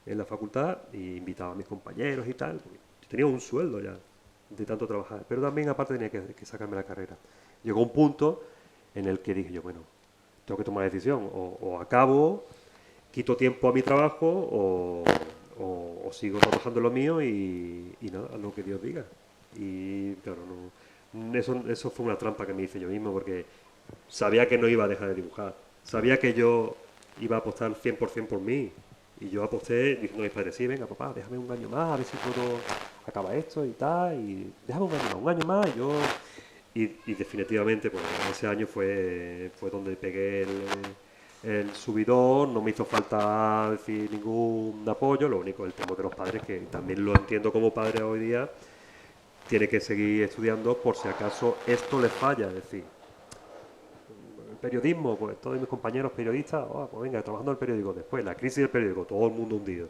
en la facultad, y invitaba a mis compañeros y tal. Yo tenía un sueldo ya de tanto trabajar, pero también aparte tenía que sacarme la carrera. Llegó un punto en el que dije yo, bueno, tengo que tomar una decisión, o acabo, quito tiempo a mi trabajo, o sigo trabajando en lo mío y nada, a lo que Dios diga. Y claro, eso fue una trampa que me hice yo mismo, porque sabía que no iba a dejar de dibujar, sabía que yo iba a apostar 100% por mí, y yo aposté diciendo a mis padres, sí, venga papá, déjame un año más, a ver si puedo acabar esto y tal, y déjame un año más, y yo... Y definitivamente, pues ese año fue donde pegué el subidón, no me hizo falta decir ningún apoyo, lo único el tema de los padres, que también lo entiendo como padre hoy día, tiene que seguir estudiando por si acaso esto le falla, es decir, el periodismo, pues todos mis compañeros periodistas, pues venga, trabajando en el periódico, después la crisis del periódico, todo el mundo hundido.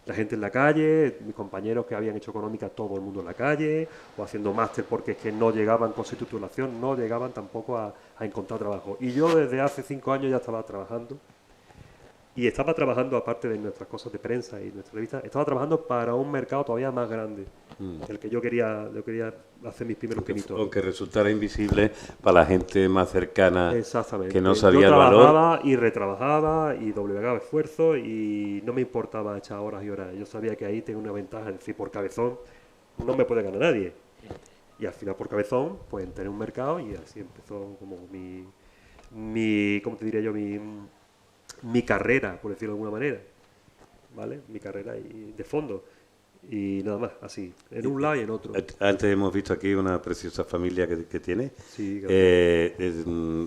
La gente en la calle, mis compañeros que habían hecho económica, todo el mundo en la calle, o haciendo máster porque es que no llegaban con su titulación, no llegaban tampoco a encontrar trabajo. Y yo desde hace 5 años ya estaba trabajando Y estaba trabajando, aparte de nuestras cosas de prensa y nuestra revista, estaba trabajando para un mercado todavía más grande, el que yo quería hacer mis primeros pinitos. Aunque resultara invisible para la gente más cercana, exactamente, que no sabía yo el valor. trabajaba y retrabajaba y doblegaba esfuerzo y no me importaba echar horas y horas. Yo sabía que ahí tengo una ventaja, es decir, por cabezón no me puede ganar nadie. Y al final por cabezón, pues entré en un mercado y así empezó como mi ¿cómo te diría yo? Mi carrera, por decirlo de alguna manera, ¿vale? Mi carrera y de fondo. Y nada más, así, en un lado y en otro. Antes hemos visto aquí una preciosa familia que tiene. Sí,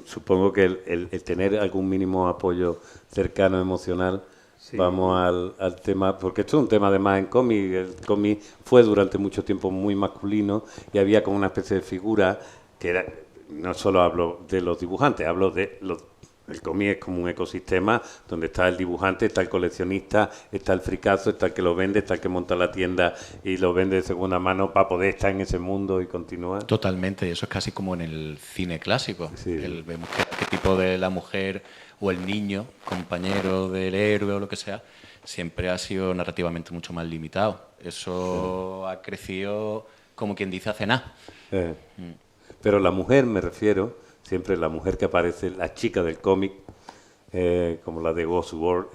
supongo que el tener algún mínimo apoyo cercano, emocional, sí. Vamos al tema, porque esto es un tema además en cómic. El cómic fue durante mucho tiempo muy masculino y había como una especie de figura que era, no solo hablo de los dibujantes, hablo de los... El cómic es como un ecosistema donde está el dibujante, está el coleccionista, está el fricazo, está el que lo vende, está el que monta la tienda y lo vende de segunda mano para poder estar en ese mundo y continuar. Totalmente, eso es casi como en el cine clásico. Sí. Vemos qué tipo de la mujer o el niño, compañero del héroe o lo que sea, siempre ha sido narrativamente mucho más limitado. Eso ha crecido, como quien dice, hace nada. Pero la mujer, me refiero... Siempre la mujer que aparece, la chica del cómic, como la de Ghost World,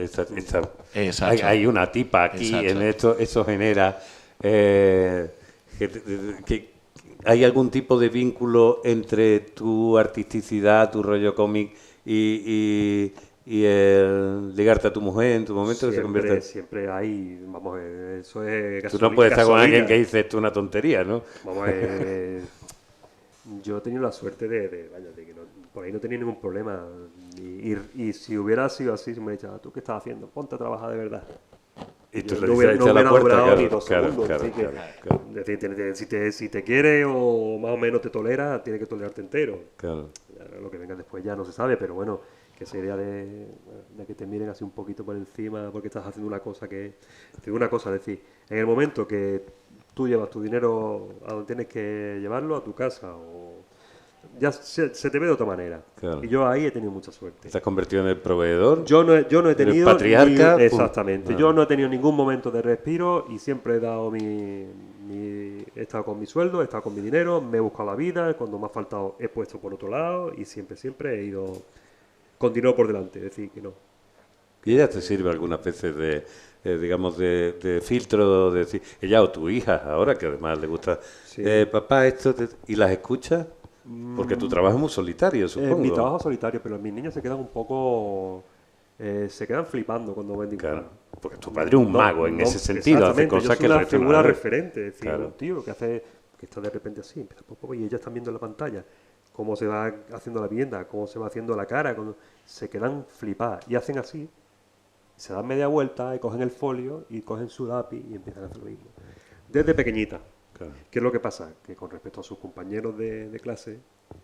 hay una tipa aquí. Exacto. En esto, eso genera que hay algún tipo de vínculo entre tu artisticidad, tu rollo cómic y el ligarte a tu mujer en tu momento. Siempre, que se convierte... siempre hay, vamos, eso es gasolina. Tú no puedes estar con alguien que dice esto es una tontería, ¿no? Vamos, yo he tenido la suerte de que por ahí no tenía ningún problema. Y si hubiera sido así, si me hubiera dicho, ¿tú qué estás haciendo? Ponte a trabajar de verdad. Y tú no hubiera durado ni 2 segundos. Claro. Si te quiere o más o menos te tolera, tiene que tolerarte entero. Claro. Lo que venga después ya no se sabe, pero bueno, que esa idea de que te miren así un poquito por encima porque estás haciendo una cosa que... Te digo una cosa, es decir, en el momento que tú llevas tu dinero a donde tienes que llevarlo, a tu casa, o ya se te ve de otra manera. Claro. Y yo ahí he tenido mucha suerte. ¿Te has convertido en el proveedor? Yo no he tenido... ¿El patriarca? Exactamente. Yo no he tenido ningún momento de respiro y siempre he dado he estado con mi sueldo, he estado con mi dinero, me he buscado la vida, cuando me ha faltado he puesto por otro lado y siempre he ido con dinero por delante, es decir, que no. ¿Y ella te sirve algunas veces digamos, de filtro, de decir, ella o tu hija ahora, que además le gusta, sí. Papá, esto, ¿y las escuchas? Porque tu trabajo es muy solitario, supongo. Mi trabajo es solitario, pero mis niños se quedan un poco... se quedan flipando cuando ven dibujar. Claro, porque tu padre es un mago en ese sentido, hace cosas que... Yo soy una figura referente, es decir, claro. Un tío que está de repente así, empieza poco y ellas están viendo en la pantalla cómo se va haciendo la vivienda, cómo se va haciendo la cara, se quedan flipadas y hacen así. Se dan media vuelta y cogen el folio y cogen su lápiz y empiezan a hacer lo mismo. Desde pequeñita. Claro. ¿Qué es lo que pasa? Que con respecto a sus compañeros de clase...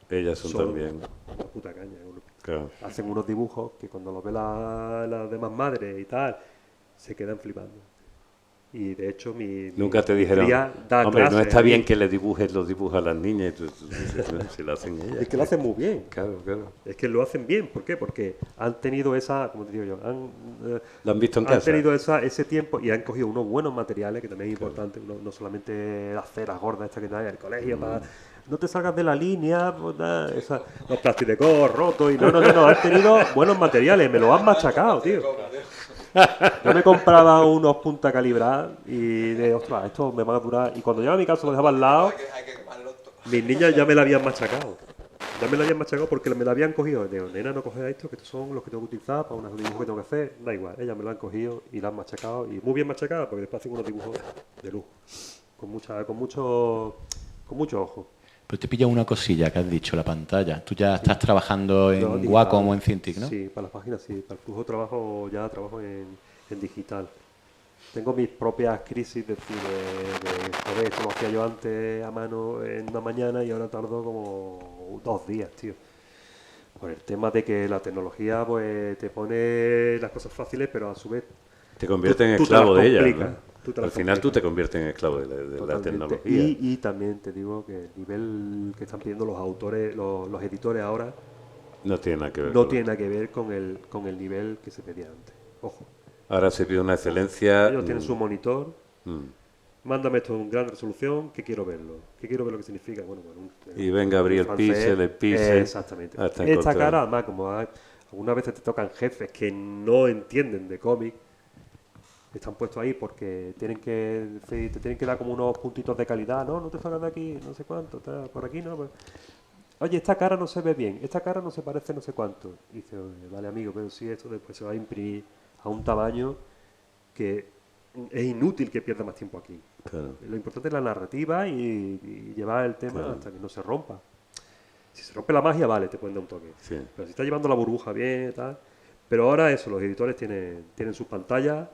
Ellas son también... Una puta caña. Claro. Hacen unos dibujos que cuando los ve las demás madres y tal, se quedan flipando. Y de hecho nunca te dijeron, hombre, no está bien que le dibujes los dibujos a las niñas, si lo hacen ellas. Es que lo hacen muy bien. Claro. Es que lo hacen bien. ¿Por qué? Porque han tenido esa, como te digo yo, lo han visto en casa. Han tenido ese tiempo y han cogido unos buenos materiales, que también es importante, no solamente las ceras gordas estas que te dan en el colegio, para no te salgas de la línea, pues, los plasticos rotos, y no, han tenido buenos materiales, me lo han machacado, tío. Yo me compraba unos punta calibradas y de, ostras, esto me va a durar. Y cuando llegaba a mi casa lo dejaba al lado, mis niñas ya me la habían machacado. Ya me la habían machacado porque me la habían cogido. Digo, nena, no coges esto, que estos son los que tengo que utilizar para unos dibujos que tengo que hacer. Da igual, ellas me lo han cogido y la han machacado. Y muy bien machacadas porque después hacen unos dibujos de lujo. Con mucho ojo. Pero te pilla una cosilla que has dicho, la pantalla. Tú ya estás trabajando en Wacom o en Cintiq, ¿no? Sí, para las páginas sí. Para el flujo trabajo en digital. Tengo mis propias crisis de joder, esto lo hacía yo antes a mano en una mañana y ahora tardo como 2 días, tío. Por el tema de que la tecnología pues te pone las cosas fáciles, pero a su vez... Te convierte en esclavo de ella, ¿no? Al final tú te conviertes en esclavo de la tecnología. Y también te digo que el nivel que están pidiendo los autores, los editores ahora... No tiene nada que ver. No tiene nada que ver con el nivel que se pedía antes. Ojo. Ahora se pide una excelencia. Ellos tienen su monitor. Mándame esto en gran resolución, que quiero verlo. Que quiero ver lo que significa. Bueno, y venga a abrir el pixel, exactamente. Esta cara, además, como algunas veces te tocan jefes que no entienden de cómic, están puestos ahí porque te tienen que dar como unos puntitos de calidad. No te salgas de aquí, no sé cuánto, está por aquí, no. Pues. Oye, esta cara no se ve bien, esta cara no se parece no sé cuánto. Y dice, vale amigo, pero si esto después se va a imprimir a un tamaño que es inútil que pierda más tiempo aquí. Claro. Lo importante es la narrativa y llevar el tema hasta que no se rompa. Si se rompe la magia, vale, te pueden dar un toque. Sí. Pero si está llevando la burbuja bien, tal. Pero ahora eso, los editores tienen sus pantallas,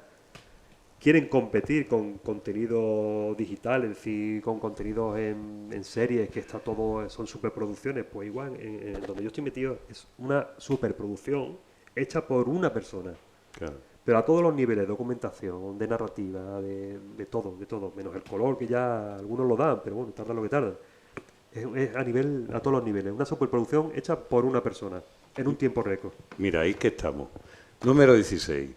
quieren competir con contenido digital, es decir, con contenidos en series, que está todo, son superproducciones. Pues igual, en donde yo estoy metido, es una superproducción hecha por una persona. Claro. Pero a todos los niveles, de documentación, de narrativa, de todo, menos el color, que ya algunos lo dan, pero bueno, tarda lo que tarda. Es a todos los niveles, una superproducción hecha por una persona, en un tiempo récord. Mira, ahí que estamos. Número 16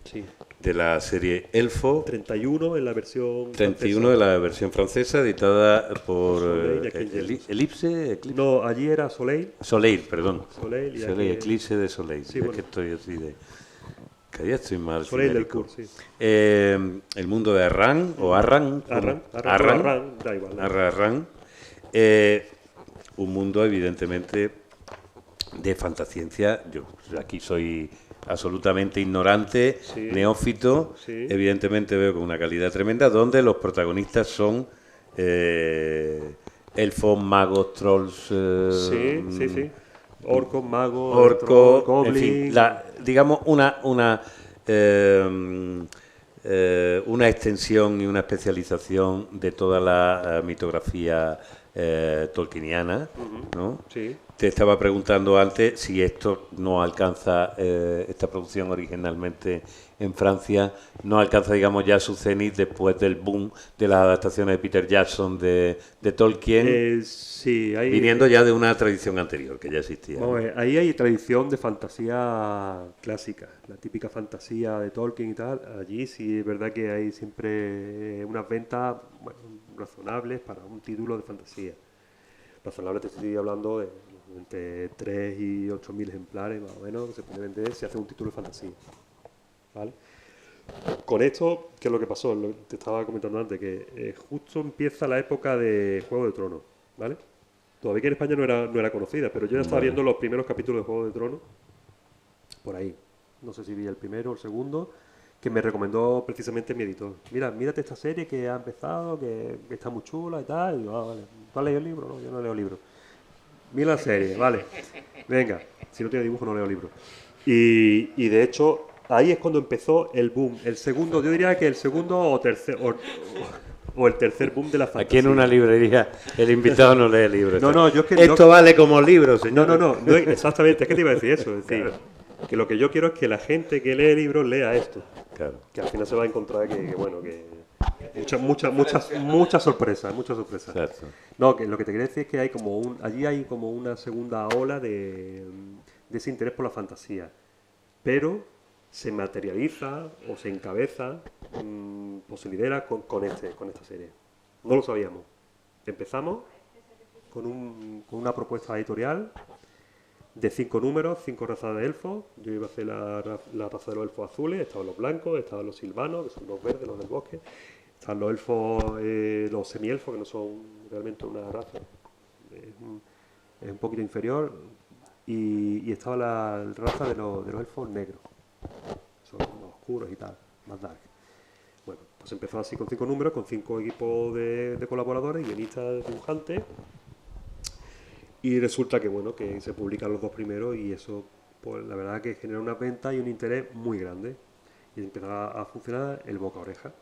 de la serie Elfo. 31 en la versión 31 francesa. de la versión francesa, editada por Eclipse. No, allí era Soleil. Soleil, perdón. Soleil, Eclipse de Soleil. Sí, es bueno. que estoy así de... Que ya estoy mal. Soleil del Cour, sí. El mundo de Arran, o Arran. Arran, da igual. Arran. Un mundo, evidentemente, de fantasciencia. Yo aquí soy absolutamente ignorante, neófito. Sí. Evidentemente veo con una calidad tremenda, donde los protagonistas son elfos, magos, trolls... Sí. Orcos, magos, orco, goblins... En fin, digamos una extensión y una especialización de toda la mitografía tolkieniana, ¿no? Sí. Te estaba preguntando antes si esto no alcanza, esta producción originalmente en Francia, no alcanza, digamos, ya su cenit después del boom de las adaptaciones de Peter Jackson de Tolkien, Sí, viniendo ya de una tradición anterior que ya existía. Vamos a ver, ahí hay tradición de fantasía clásica, la típica fantasía de Tolkien y tal. Allí sí es verdad que hay siempre unas ventas razonables para un título de fantasía. Razonable, te estoy hablando de entre 3 y 8.000 ejemplares más o menos que se puede vender si hace un título de fantasía. ¿Vale? Con esto, ¿qué es lo que pasó? Te estaba comentando antes, que justo empieza la época de Juego de Tronos, ¿vale? Todavía que en España no era conocida, pero yo ya estaba viendo los primeros capítulos de Juego de Tronos, por ahí. No sé si vi el primero o el segundo, que me recomendó precisamente mi editor. Mírate esta serie que ha empezado, que está muy chula y tal. Y digo, vale. ¿Tú has leído el libro? No, yo no leo libros. Mira la serie, vale. Venga, si no tiene dibujo no leo libros. Y de hecho, ahí es cuando empezó el boom. El segundo, yo diría que el segundo o tercer... O el tercer boom de la fantasía. Aquí en una librería el invitado no lee libros. No, yo es que... Esto vale como libro, señor. No, exactamente, es que te iba a decir eso. Es decir, que lo que yo quiero es que la gente que lee libros lea esto. Claro. Que al final se va a encontrar que muchas sorpresas. Exacto. No, que lo que te quería decir es que allí hay como una segunda ola de ese interés por la fantasía. Pero se materializa o se encabeza o se lidera con esta serie. No lo sabíamos. Empezamos con una propuesta editorial de 5 números, 5 razas de elfos. Yo iba a hacer la raza de los elfos azules, estaban los blancos, estaban los silvanos, que son los verdes, los del bosque, están los elfos, los semielfos, que no son realmente una raza, es un poquito inferior, y estaba la raza de los elfos negros, son más oscuros y tal, más dark. Bueno, pues empezó así con 5 números, con 5 equipos de colaboradores, guionistas, dibujantes. Y resulta que bueno, que se publican los 2 primeros y eso, pues la verdad que genera una venta y un interés muy grande. Y empieza a funcionar el boca a oreja.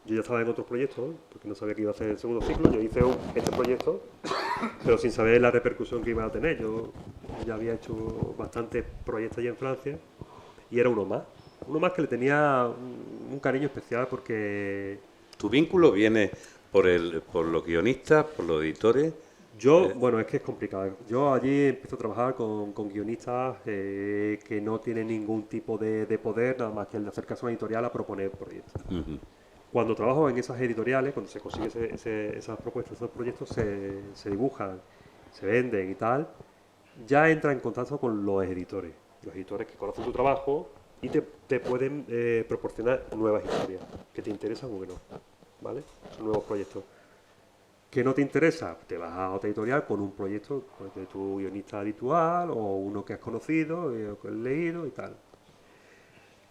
Yo ya estaba en otros proyectos, porque no sabía que iba a hacer el segundo ciclo. Yo hice este proyecto, pero sin saber la repercusión que iba a tener. Yo ya había hecho bastantes proyectos allí en Francia y era uno más. Uno más que le tenía un cariño especial porque... ¿Tu vínculo viene por los guionistas, por los editores? Bueno, es que es complicado. Yo allí empiezo a trabajar con guionistas que no tienen ningún tipo de poder, nada más que el de acercarse a una editorial a proponer proyectos. Cuando trabajo en esas editoriales, cuando se consigue esas propuestas, esos proyectos se dibujan, se venden y tal, ya entra en contacto con los editores que conocen tu trabajo y te pueden proporcionar nuevas historias que te interesan o que no, ¿vale? Son nuevos proyectos. ¿Qué no te interesa? Te vas a otra editorial con un proyecto pues, de tu guionista habitual o uno que has conocido, que has leído y tal.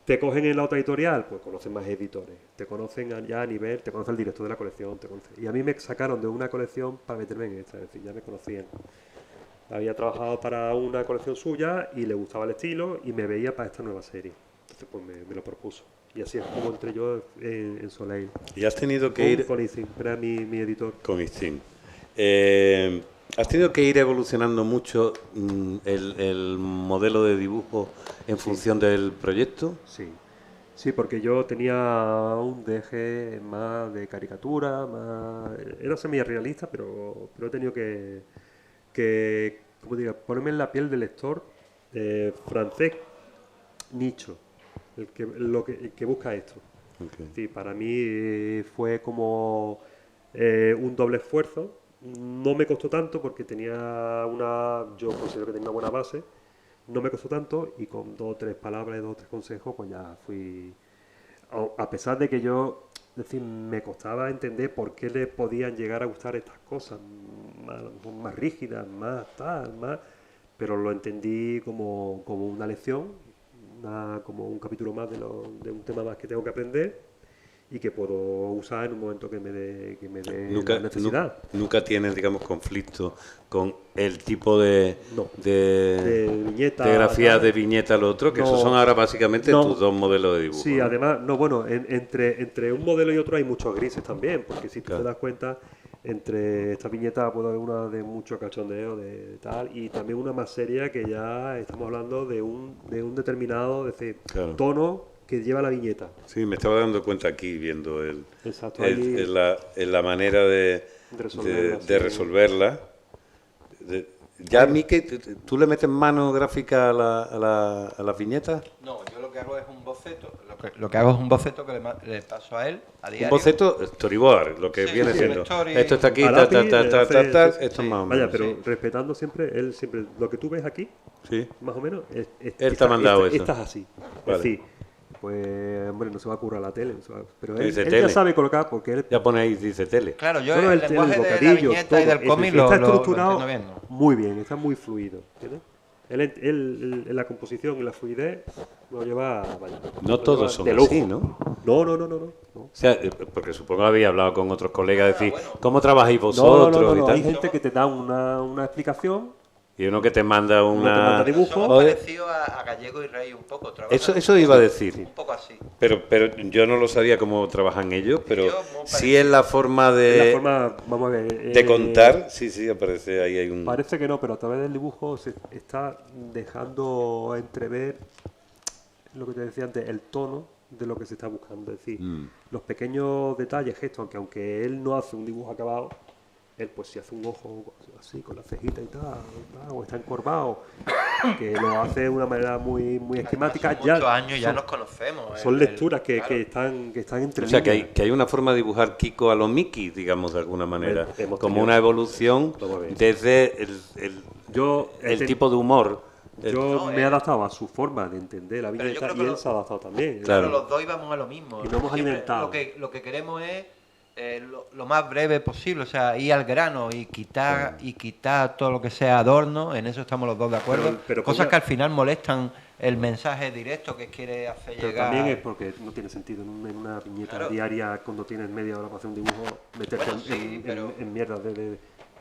Te cogen en la otra editorial, pues conocen más editores, te conocen ya a nivel, te conoce el director de la colección, y a mí me sacaron de una colección para meterme en esta, es decir, ya me conocían. Había trabajado para una colección suya y le gustaba el estilo y me veía para esta nueva serie. Entonces pues me lo propuso. Y así es como entré yo en Soleil. ¿Y has tenido que ir...? Con Istin, era mi editor. Con Istin. ¿Has tenido que ir evolucionando mucho el modelo de dibujo en función del proyecto? Sí, porque yo tenía un deje más de caricatura, era semi-realista, pero he tenido que ¿cómo diría? Ponerme en la piel del lector francés nicho, el que busca esto. Okay. Sí, para mí fue como un doble esfuerzo. No me costó tanto porque yo considero que tenía una buena base. No me costó tanto y con 2 o 3 palabras y 2 o 3 consejos pues ya fui... A pesar de que yo, es decir, me costaba entender por qué le podían llegar a gustar estas cosas más rígidas, más tal, pero lo entendí como una lección, como un capítulo más de un tema más que tengo que aprender y que puedo usar en un momento que me dé la necesidad. Nunca tienes, digamos, conflicto con el tipo de viñeta, de grafía, de viñeta al otro, que esos son ahora básicamente tus 2 modelos de dibujo. Sí, ¿no? Además, entre un modelo y otro hay muchos grises también, porque si tú te das cuenta, entre esta viñeta puede haber una de mucho cachondeo, de tal, y también una más seria que ya estamos hablando de un determinado tono que lleva la viñeta. Sí, me estaba dando cuenta aquí viendo allí, la manera de resolverla. Ya, Miki, ¿tú le metes mano gráfica a la viñeta? No, yo lo que hago es un boceto. Lo que hago es un boceto que le paso a él a diario. Un boceto storyboard, lo que viene siendo. Esto está aquí, esto es más o menos. Vaya, pero respetando siempre lo que tú ves aquí, más o menos, él te ha mandado eso. Estás así. Vale. Es decir, pues, hombre, no se va a currar la tele, pero él tele. Ya sabe colocar porque él... Ya pone ahí, dice tele. Claro, yo el lenguaje de la viñeta y del cómic está estructurado lo entiendo bien. Muy bien, está muy fluido, ¿entiendes? Él en la composición y la fluidez lo lleva... Vaya, no todos son así, ¿no? No. O sea, porque supongo que había hablado con otros colegas, decir, ¿cómo trabajáis vosotros? No, y tal. hay gente que te da una explicación. Y uno que te manda una... dibujo. Somos parecido a Gallego y Rey un poco. Eso iba a decir. Un poco así. Pero yo no lo sabía cómo trabajan ellos, pero sí es la forma de... Vamos a ver... de contar, sí, aparece ahí hay un... Parece que no, pero a través del dibujo se está dejando entrever lo que te decía antes, el tono de lo que se está buscando. Es decir, los pequeños detalles, gestos, aunque él no hace un dibujo acabado, él pues si hace un ojo así con la cejita y tal, o está encorvado, que lo hace de una manera muy esquemática. Ya muchos años ya nos conocemos. Son lecturas que están entre líneas. O sea, que hay una forma de dibujar Kiko a lo Mickey, digamos, de alguna manera, como una evolución desde el tipo de humor. Yo me he adaptado a su forma de entender la viñeta y él se ha adaptado también. Claro, los dos íbamos a lo mismo. Y nos hemos alimentado. Lo que queremos es lo más breve posible, o sea, ir al grano y quitar todo lo que sea adorno, en eso estamos los dos de acuerdo. Pero cosas que al final molestan el mensaje directo que quiere hacer pero llegar. También es porque no tiene sentido en una viñeta diaria, cuando tienes media hora para hacer un dibujo, meterte en mierda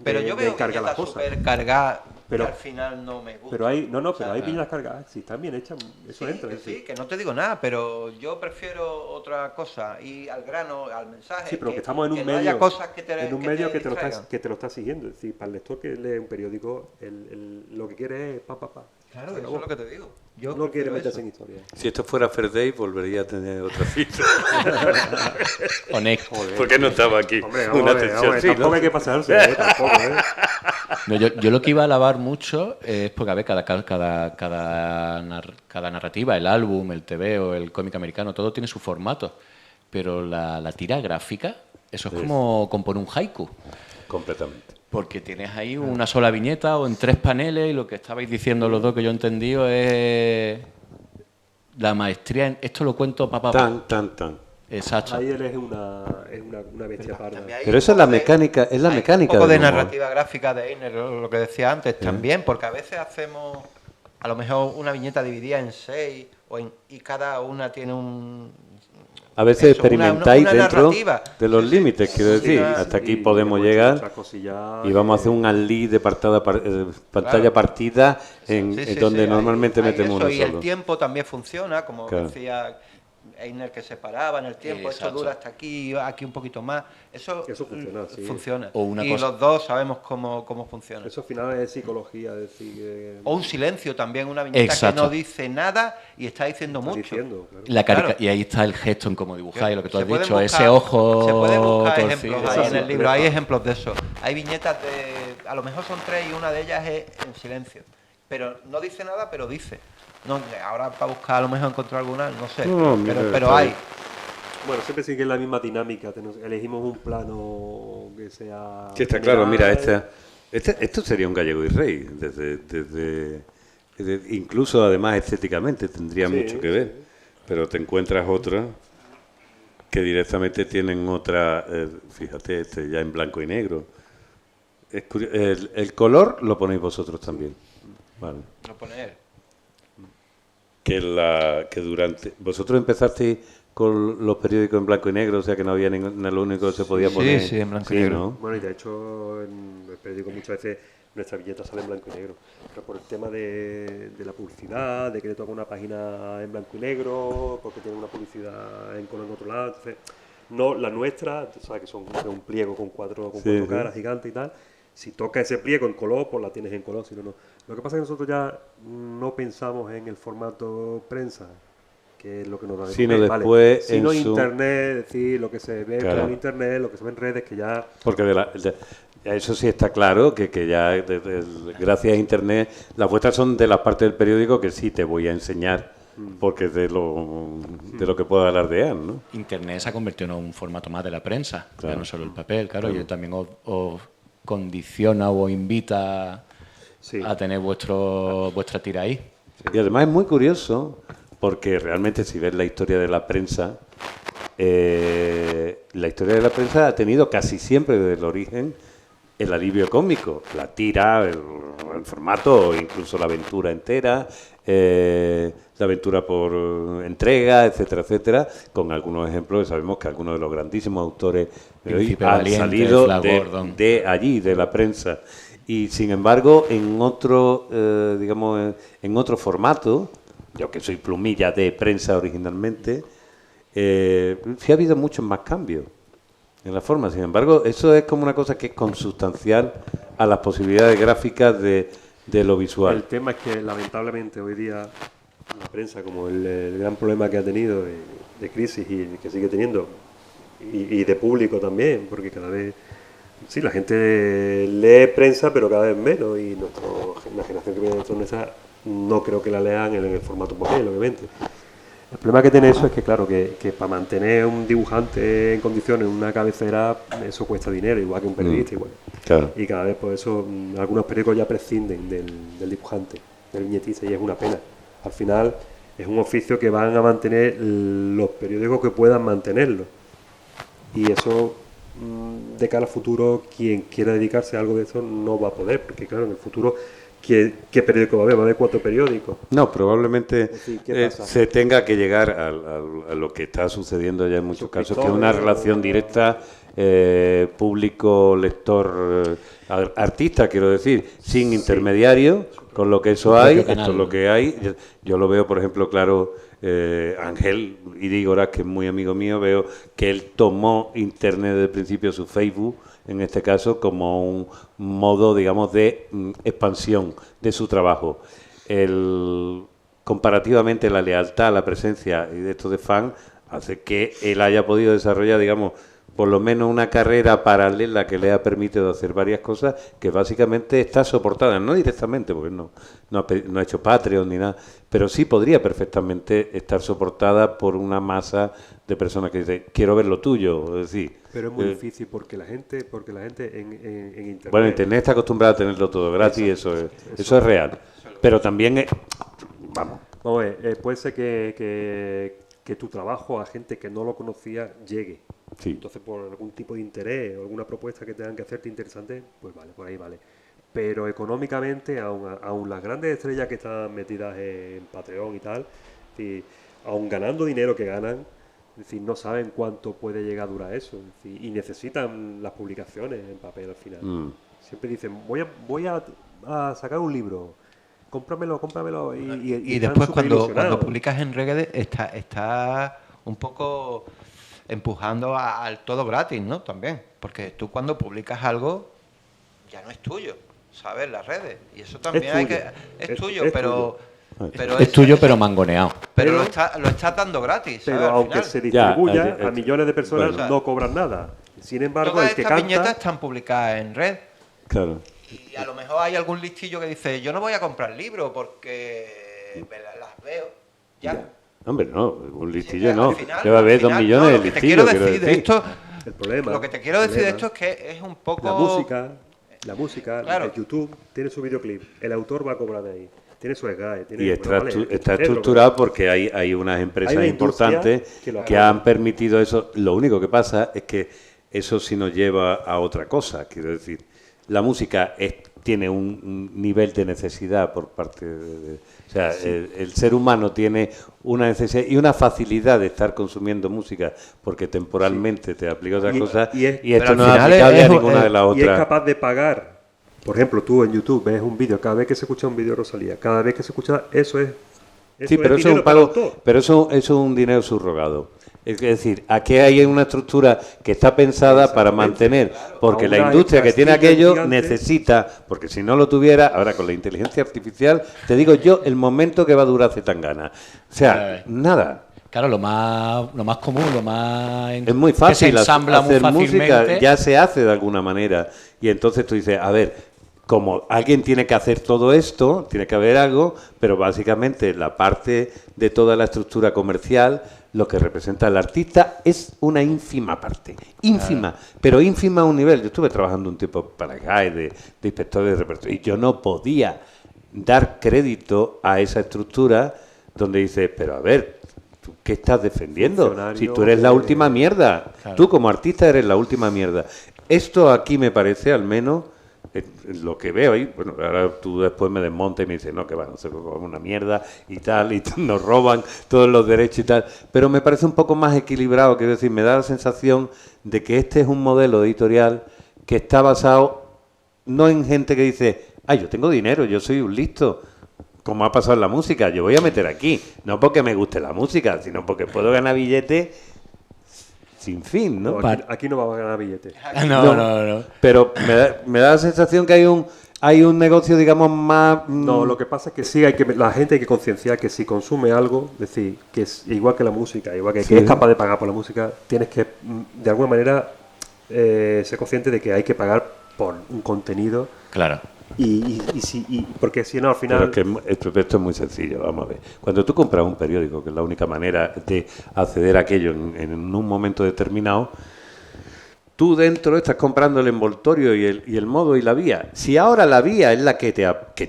pero yo veo viñetas súper cargadas, pero al final no me gusta. Pero hay viñetas cargadas, si están bien hechas, eso entra. Sí, que no te digo nada, pero yo prefiero otra cosa, ir al grano, al mensaje. Sí, pero que estamos en un medio, que te lo está siguiendo. Es decir, para el lector que lee un periódico, lo que quiere es Claro, eso es lo que te digo. Yo no quiere meterse en historia. Si esto fuera Fair Day, volvería a tener otra cita. Honesto. ¿Por qué no estaba aquí? Una atención. Sí, tampoco hay que pasarse, tampoco, No, yo lo que iba a alabar mucho es porque, a ver, cada narrativa, el álbum, el TV o el cómic americano, todo tiene su formato. Pero la tira gráfica, eso es como componer un haiku. Completamente. Porque tienes ahí una sola viñeta o en 3 paneles y lo que estabais diciendo los dos que yo he entendido es la maestría en esto lo cuento Tan. Exacto. Ahí él es una bestia parda. Pero eso es la mecánica, es la mecánica. Un poco de humor. narrativa gráfica de Einer, lo que decía antes, también, porque a veces hacemos a lo mejor una viñeta dividida en 6 y cada una tiene a veces experimentáis una dentro narrativa. de los límites, quiero decir, hasta aquí podemos llegar y vamos a hacer un unleash de pantalla partida en donde normalmente metemos uno solo. Y el tiempo también funciona, como decía Einer, que se paraba en el tiempo, esto dura hasta aquí un poquito más. Eso funciona. Y los dos sabemos cómo funciona. Eso al final es psicología, decir que... O un silencio también, una viñeta que no dice nada y está diciendo mucho. Claro. Y ahí está el gesto en cómo dibujáis, lo que tú has dicho, ese ojo... Se pueden buscar ejemplos ahí en el libro, hay ejemplos de eso. Hay viñetas a lo mejor son 3 y una de ellas es en silencio. Pero no dice nada, pero dice. No, ahora para buscar a lo mejor encontrar alguna, no sé, pero hay. Bueno, siempre sigue la misma dinámica, elegimos un plano que sea... Sí, está claro, mira, esto sería un Gallego y Rey, incluso además estéticamente tendría mucho que ver, pero te encuentras otra que directamente tienen otra, fíjate, ya en blanco y negro. El color lo ponéis vosotros también, vale. Lo pone él. Que durante... ¿Vosotros empezasteis con los periódicos en blanco y negro? O sea, que no había lo único que se podía poner... Sí, en blanco y negro. ¿no? Bueno, y de hecho, en el periódico muchas veces nuestra viñeta sale en blanco y negro. Pero por el tema de la publicidad, de que le toca una página en blanco y negro, porque tiene una publicidad en color en otro lado. Entonces, no, la nuestra, sabes que son un pliego con cuatro caras gigantes y tal. Si toca ese pliego en color, pues la tienes en color, si no. Lo que pasa es que nosotros ya no pensamos en el formato prensa, que es lo que nos da de sino comer, después ¿vale? Sino internet, es decir, lo que se ve por internet, lo que se ve en redes, que ya... Porque eso sí está claro, que ya gracias a internet, las vuestras son de las partes del periódico que sí te voy a enseñar, porque es de lo que puedo alardear, ¿no? Internet se ha convertido en un formato más de la prensa, ya no solo el papel, y también os condiciona o invita a tener vuestra tira ahí. Y además es muy curioso porque realmente si ves la historia de la prensa, ha tenido casi siempre desde el origen el alivio cómico, la tira, el formato, incluso la aventura entera, la aventura por entrega, etcétera, etcétera, con algunos ejemplos. Sabemos que algunos de los grandísimos autores de hoy han salido de allí, de la prensa. Y sin embargo, en otro, en otro formato, yo que soy plumilla de prensa originalmente, sí ha habido muchos más cambios en la forma. Sin embargo, eso es como una cosa que es consustancial a las posibilidades gráficas de lo visual. El tema es que lamentablemente hoy día la prensa, como el gran problema que ha tenido de crisis y que sigue teniendo, y de público también, porque cada vez... Sí, la gente lee prensa, pero cada vez menos, y la generación que viene de nuestra no creo que la lean en el formato papel, obviamente. El problema que tiene eso es que, claro, que para mantener un dibujante en condiciones, una cabecera, eso cuesta dinero, igual que un periodista, igual. Claro. Y cada vez, por eso, algunos periódicos ya prescinden del dibujante, del viñetista, y es una pena. Al final, es un oficio que van a mantener los periódicos que puedan mantenerlo. Y eso... de cara al futuro, quien quiera dedicarse a algo de eso no va a poder, porque claro, en el futuro, ¿qué periódico va a haber? ¿Va a haber 4 periódicos? No, probablemente se tenga que llegar a lo que está sucediendo ya en muchos casos, que es una relación directa público, lector, artista, quiero decir, sin intermediario, con lo que eso hay, esto es lo que hay. Yo lo veo, por ejemplo, claro... Ángel Irígoras, que es muy amigo mío, veo que él tomó internet desde el principio, su Facebook, en este caso, como un modo, digamos, de expansión de su trabajo. comparativamente la lealtad, la presencia y de esto de fan hace que él haya podido desarrollar, digamos, por lo menos una carrera paralela que le ha permitido hacer varias cosas que básicamente está soportada, no directamente, porque no ha hecho Patreon ni nada, pero sí podría perfectamente estar soportada por una masa de personas que dicen, quiero ver lo tuyo, es decir... Pero es muy difícil porque la gente en Internet... Bueno, Internet está acostumbrada a tenerlo todo gratis, eso es real, pero también vamos a ver, puede ser que tu trabajo a gente que no lo conocía llegue. Sí. Entonces, por algún tipo de interés o alguna propuesta que tengan que hacerte interesante, pues vale, por ahí vale. Pero económicamente, aún las grandes estrellas que están metidas en Patreon y tal, aún ganando dinero que ganan, es decir, no saben cuánto puede llegar a durar eso. Es decir, y necesitan las publicaciones en papel al final. Siempre dicen, voy a sacar un libro. Cómpramelo. Y después cuando publicas en redes está un poco empujando al todo gratis, ¿no? También. Porque tú cuando publicas algo ya no es tuyo, ¿sabes? Las redes. Y eso también es tuyo, pero es tuyo, pero mangoneado. Pero lo estás dando gratis, ¿sabes? Pero aunque se distribuya, a millones de personas no cobran nada. Sin embargo, todas el que estas canta... viñetas están publicadas en red. Claro. Y a lo mejor hay algún listillo que dice, yo no voy a comprar libros porque las veo. Ya. Hombre, no, un listillo Sí, no. final, Debe haber 2 millones de lo que te listillos. quiero decir de esto, El problema, lo que te quiero decir de esto es que es un poco... La música, claro. el YouTube tiene su videoclip, el autor va a cobrar de ahí, tiene su SGAE, está estructurado porque hay unas empresas importantes que han permitido eso. Lo único que pasa es que eso sí nos lleva a otra cosa. Quiero decir, la música tiene un nivel de necesidad por parte de o sea, sí. El ser humano tiene una necesidad y una facilidad de estar consumiendo música porque temporalmente te aplica otras cosas y esto no es aplicable a ninguna de las otras. Y es capaz de pagar. Por ejemplo, tú en YouTube ves un vídeo, cada vez que se escucha un vídeo de Rosalía, cada vez que se escucha, eso es pero eso es un pago, pero eso es un dinero subrogado. Es decir, aquí hay una estructura que está pensada para mantener, porque la industria que tiene aquello necesita, porque si no lo tuviera, ahora con la inteligencia artificial, te digo yo, el momento que va a durar Zetangana. O sea, nada. Claro, lo más común, es muy fácil, que se ensambla hacer muy música, ya se hace de alguna manera. Y entonces tú dices, a ver, como alguien tiene que hacer todo esto, tiene que haber algo, pero básicamente la parte de toda la estructura comercial, lo que representa el artista es una ínfima parte, pero ínfima a un nivel. Yo estuve trabajando un tiempo para GAE de inspector de repertorio y yo no podía dar crédito a esa estructura donde dices, pero a ver, ¿tú qué estás defendiendo? Si tú eres la última mierda, tú como artista eres la última mierda. Esto aquí me parece al menos... lo que veo ahí, bueno, ahora tú después me desmontas y me dices, no, que va, no sé, una mierda y tal, y nos roban todos los derechos y tal, pero me parece un poco más equilibrado, quiero decir, me da la sensación de que este es un modelo editorial que está basado no en gente que dice, yo tengo dinero, yo soy un listo, como ha pasado en la música, yo voy a meter aquí, no porque me guste la música, sino porque puedo ganar billetes sin fin, ¿no? Aquí no vamos a ganar billetes. No. Pero me da la sensación que hay un negocio, digamos, más... No, lo que pasa es que sí, la gente hay que concienciar que si consume algo, es decir, que es igual que la música, igual que es capaz de pagar por la música, tienes que, de alguna manera, ser consciente de que hay que pagar por un contenido. Claro. Porque si no, al final... Pero es que esto es muy sencillo, vamos a ver. Cuando tú compras un periódico, que es la única manera de acceder a aquello en un momento determinado, tú dentro estás comprando el envoltorio y el modo y la vía. Si ahora la vía es la que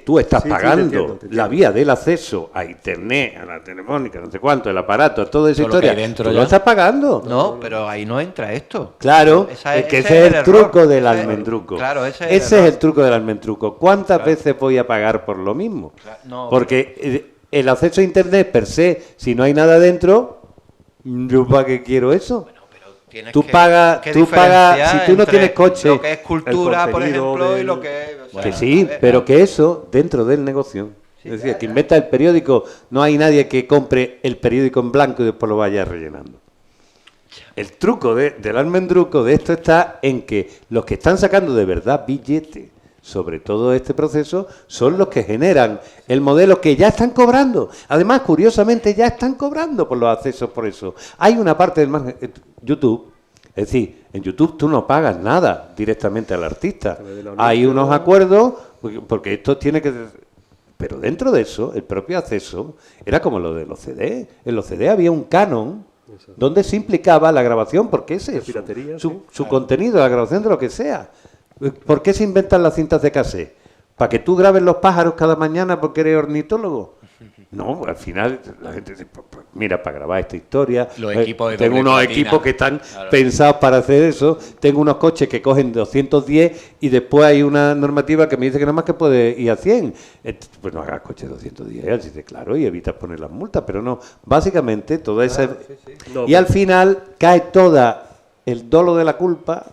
tú estás pagando, te entiendo. la vía del acceso a Internet, a la telefónica, no sé cuánto, el aparato, toda esa historia, tú lo estás pagando. No, pero ahí no entra esto. Claro, ese es el truco del almendruco. Claro, ese es el truco del almendruco. ¿Cuántas veces voy a pagar por lo mismo? No, porque el acceso a Internet per se, si no hay nada dentro, ¿yo para qué quiero eso? Tú pagas, si tú no tienes coche, lo que es cultura, por ejemplo, y lo que es... Que sí, pero que eso dentro del negocio. Es decir, que inventa el periódico, no hay nadie que compre el periódico en blanco y después lo vaya rellenando. El truco del almendruco de esto está en que los que están sacando de verdad billete sobre todo este proceso son los que generan el modelo que ya están cobrando. Además, curiosamente, ya están cobrando por los accesos por eso. Hay una parte del margen, YouTube, es decir, en YouTube tú no pagas nada directamente al artista. Hay unos acuerdos, porque esto tiene que... Pero dentro de eso, el propio acceso era como lo de los CD. En los CD había un canon donde se implicaba la grabación, porque ese es su contenido, la grabación de lo que sea. ¿Por qué se inventan las cintas de cassette? ¿Para que tú grabes los pájaros cada mañana porque eres ornitólogo? No, al final la gente dice, pues mira, para grabar esta historia, tengo unos equipos que están pensados para hacer eso, tengo unos coches que cogen 210 y después hay una normativa que me dice que nada más que puede ir a 100. Pues no hagas coche 210, así de claro, y evitas poner las multas, pero no, básicamente toda esa... No, y al final cae toda el dolo de la culpa,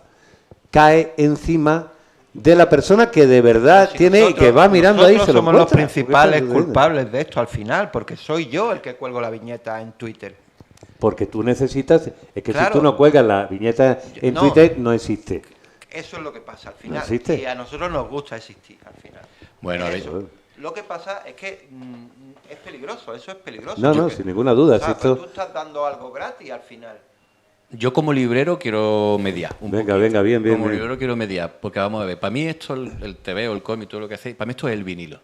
cae encima de la persona que de verdad tiene y que va mirando ahí. Se somos los principales culpables de esto al final, porque soy yo el que cuelgo la viñeta en Twitter. Porque tú necesitas, es que si tú no cuelgas la viñeta en Twitter, no existe. Eso es lo que pasa al final. ¿No y a nosotros nos gusta existir al final. Bueno, lo que pasa es que es peligroso, eso es peligroso. No, sin ninguna duda. O sea, pues tú estás dando algo gratis al final. Yo como librero quiero mediar. Venga, bien. Como librero quiero mediar, porque vamos a ver, para mí esto, el TV o el cómic, todo lo que hacéis, para mí esto es el vinilo.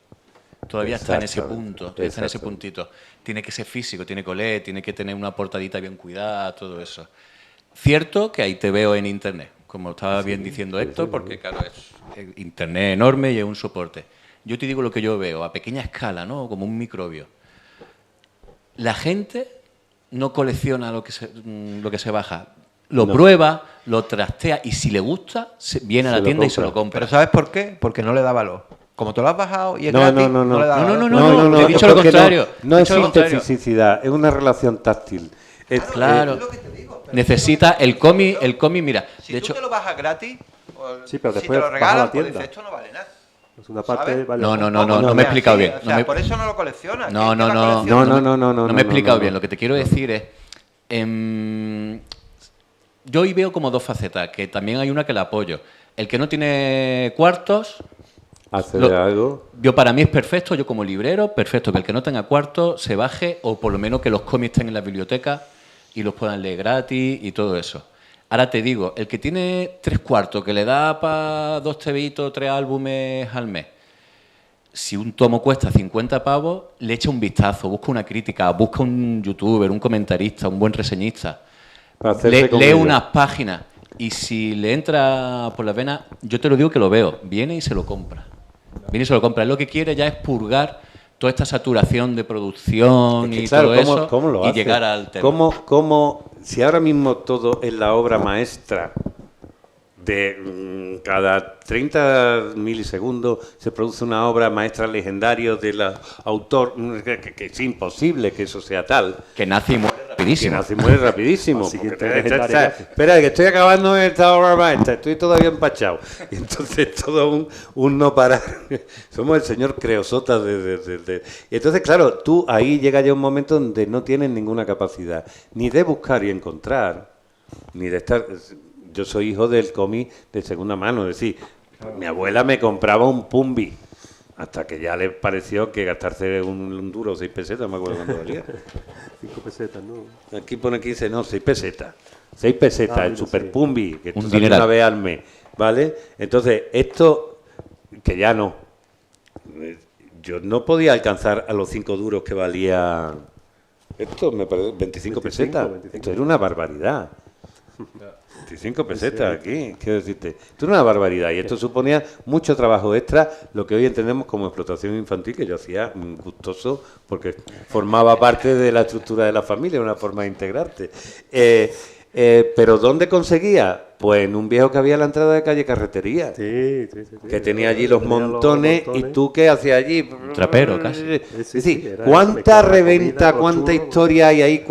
Todavía está en ese punto, está en ese puntito. Tiene que ser físico, tiene que oler, tiene que tener una portadita bien cuidada, todo eso. Cierto que hay TVO en Internet, como estaba bien diciendo Héctor, porque claro, es Internet enorme y es un soporte. Yo te digo lo que yo veo, a pequeña escala, ¿no? Como un microbio. La gente no colecciona lo que se baja. Lo prueba, lo trastea y si le gusta, viene a la tienda y se lo compra. ¿Pero sabes por qué? Porque no le da valor. Como te lo has bajado y es gratis, no le da valor. No, he dicho lo contrario. No existe fisicidad, es una relación táctil. Claro. Es lo que te digo, necesita el cómic, mira. Si de tú hecho, te lo bajas gratis, sí, pero si después te lo regalan, pues dices, esto no vale nada. Es una parte, vale, no me he explicado bien. O sea, por eso no lo coleccionas. No me he explicado bien. Lo que te quiero decir es, yo hoy veo como dos facetas, que también hay una que la apoyo. El que no tiene cuartos... algo. Para mí es perfecto, yo como librero, perfecto que el que no tenga cuartos se baje o por lo menos que los cómics estén en la biblioteca y los puedan leer gratis y todo eso. Ahora te digo, el que tiene 3 cuartos, que le da para 2 tebitos, 3 álbumes al mes, si un tomo cuesta 50 pavos, le echa un vistazo, busca una crítica, busca un youtuber, un comentarista, un buen reseñista, lee unas páginas y si le entra por las venas, yo te lo digo que lo veo, viene y se lo compra. Él lo que quiere ya es purgar toda esta saturación de producción y todo eso y llegar al tema. Si ahora mismo todo es la obra maestra de cada 30 milisegundos se produce una obra maestra legendaria del autor, que es imposible que eso sea tal. Que nace y muere rapidísimo. Espera, que estoy acabando esta obra maestra, estoy todavía empachado. Y entonces todo un no parar. Somos el señor Creosota Y entonces, claro, tú ahí llega ya un momento donde no tienes ninguna capacidad, ni de buscar y encontrar, ni de estar... Yo soy hijo del cómic de segunda mano, es decir, mi abuela me compraba un Pumbi, hasta que ya le pareció que gastarse un duro 6 pesetas, me acuerdo cuando valía. 5 pesetas, ¿no? Aquí pone 15, no, 6 pesetas. 6 pesetas, el Super Pumbi, que un sale una vez al mes, ¿vale? Entonces, esto, que ya no. Yo no podía alcanzar a los 5 duros que valía... Esto me parece 25 pesetas. Esto era una barbaridad. 25 pesetas aquí, quiero decirte. Esto es una barbaridad y esto suponía mucho trabajo extra, lo que hoy entendemos como explotación infantil, que yo hacía gustoso porque formaba parte de la estructura de la familia, una forma de integrarte. Pero ¿dónde conseguía? Pues en un viejo que había en la entrada de calle Carretería, que tenía allí los montones, y tú ¿qué hacías allí? Trapero casi. Es decir, cuánta reventa, cuánta historia hay ahí,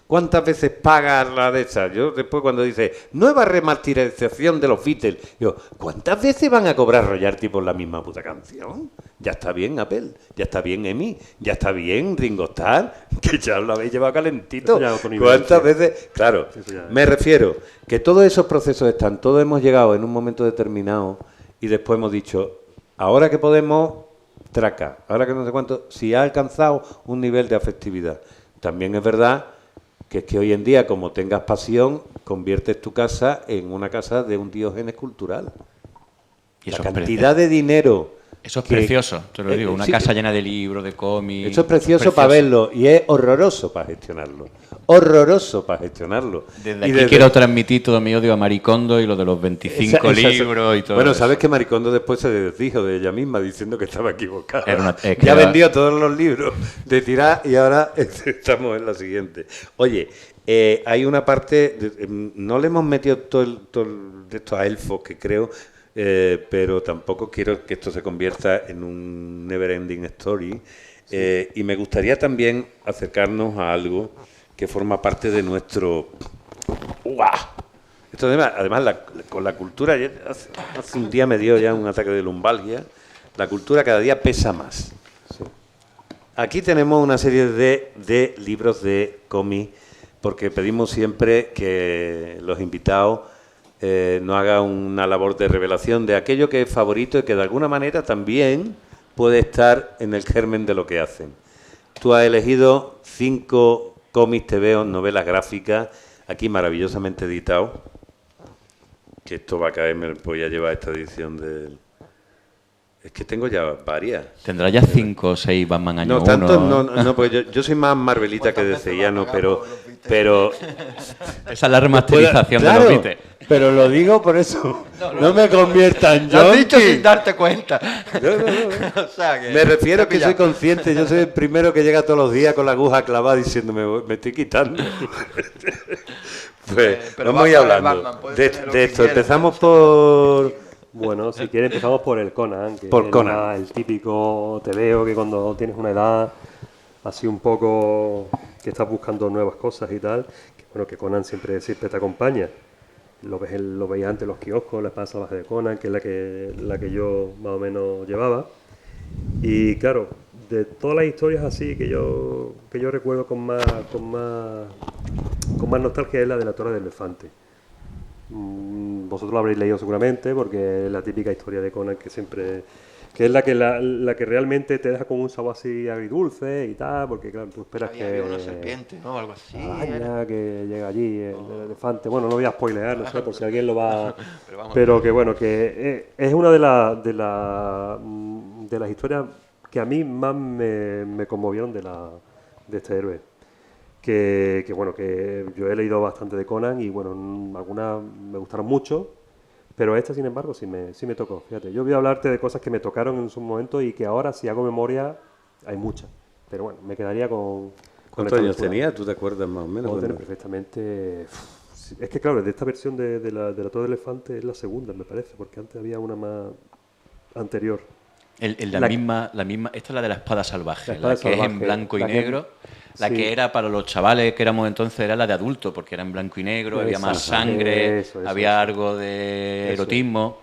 cuántas veces pagas la de esas. Yo después cuando dice nueva remasterización de los Beatles, yo, ¿cuántas veces van a cobrar royalty por la misma puta canción? Ya está bien Apple, ya está bien EMI, ya está bien Ringo Starr, que ya lo habéis llevado calentito. ¿Cuántas veces? Claro, me refiero que todos esos procesos todos hemos llegado en un momento determinado y después hemos dicho, ahora que podemos, traca, ahora que no sé cuánto, si ha alcanzado un nivel de afectividad. También es verdad que es que hoy en día, como tengas pasión, conviertes tu casa en una casa de un Diógenes cultural. Y la cantidad de dinero... Eso es precioso, te lo digo, una casa llena de libros, de cómics... Eso es precioso para verlo y es horroroso para gestionarlo. Horroroso para gestionarlo. Desde aquí quiero transmitir todo mi odio a Maricondo y lo de los 25 libros y todo. Bueno, eso. sabes que Maricondo después se desdijo de ella misma diciendo que estaba equivocada. Ya vendió todos los libros de tirar y ahora estamos en la siguiente. Oye, hay una parte, no le hemos metido todo de estos a elfos que creo, pero tampoco quiero que esto se convierta en un never ending story. Y me gustaría también acercarnos a algo que forma parte de nuestro... ¡Uah! Esto además con la cultura, hace un día me dio ya un ataque de lumbalgia, la cultura cada día pesa más. Sí. Aquí tenemos una serie de libros de cómic, porque pedimos siempre que los invitados nos hagan una labor de revelación de aquello que es favorito y que de alguna manera también puede estar en el germen de lo que hacen. Tú has elegido 5 cómics, TVO, novelas gráficas, aquí maravillosamente editados. Que esto va a caer, me voy a llevar esta edición del... Es que tengo ya varias. ¿Tendrá ya 5 o 6 Batman año 1? No, tanto no, porque yo soy más Marvelita que DCiano, pero... Esa es la remasterización de los Beatles. Pero lo digo por eso. No me convierta en Lo has yonki. dicho sin darte cuenta. No. O sea, que me refiero que soy consciente. Yo soy el primero que llega todos los días con la aguja clavada diciéndome, me estoy quitando. Pues vamos a ir hablando de esto. Empezamos por... Bueno, si quieres empezamos por el Conan, que por es Conan. El típico TVO que cuando tienes una edad así un poco que estás buscando nuevas cosas y tal, que bueno, que Conan siempre te acompaña. Lo veis antes en los kioscos, la espada salvaje de Conan, que es la que yo más o menos llevaba. Y claro, de todas las historias así que yo recuerdo con más nostalgia es la de la Torre del Elefante. Vosotros lo habréis leído seguramente porque es la típica historia de Conan que es la que realmente te deja con un sabor así agridulce y tal, porque claro, tú esperas que había una serpiente, ¿no? Algo así. Que llega allí el elefante. Bueno, no voy a spoilear, no sé, por si alguien lo va. Pero que bueno, que es una de las historias que a mí más me conmovieron de este héroe. Que bueno, que yo he leído bastante de Conan y bueno, algunas me gustaron mucho, pero esta sin embargo sí me tocó, fíjate. Yo voy a hablarte de cosas que me tocaron en su momento y que ahora si hago memoria hay muchas, pero bueno, me quedaría con ¿Cuántos años tenía? ¿Tú te acuerdas más o menos? Puedo tener perfectamente... Es que claro, de esta versión de la Torre del Elefante es la segunda, me parece, porque antes había una más anterior. La misma, esta es la de la espada salvaje, la que es en blanco y negro. La que era para los chavales que éramos entonces era la de adultos, porque era en blanco y negro, había más sangre, había algo de erotismo.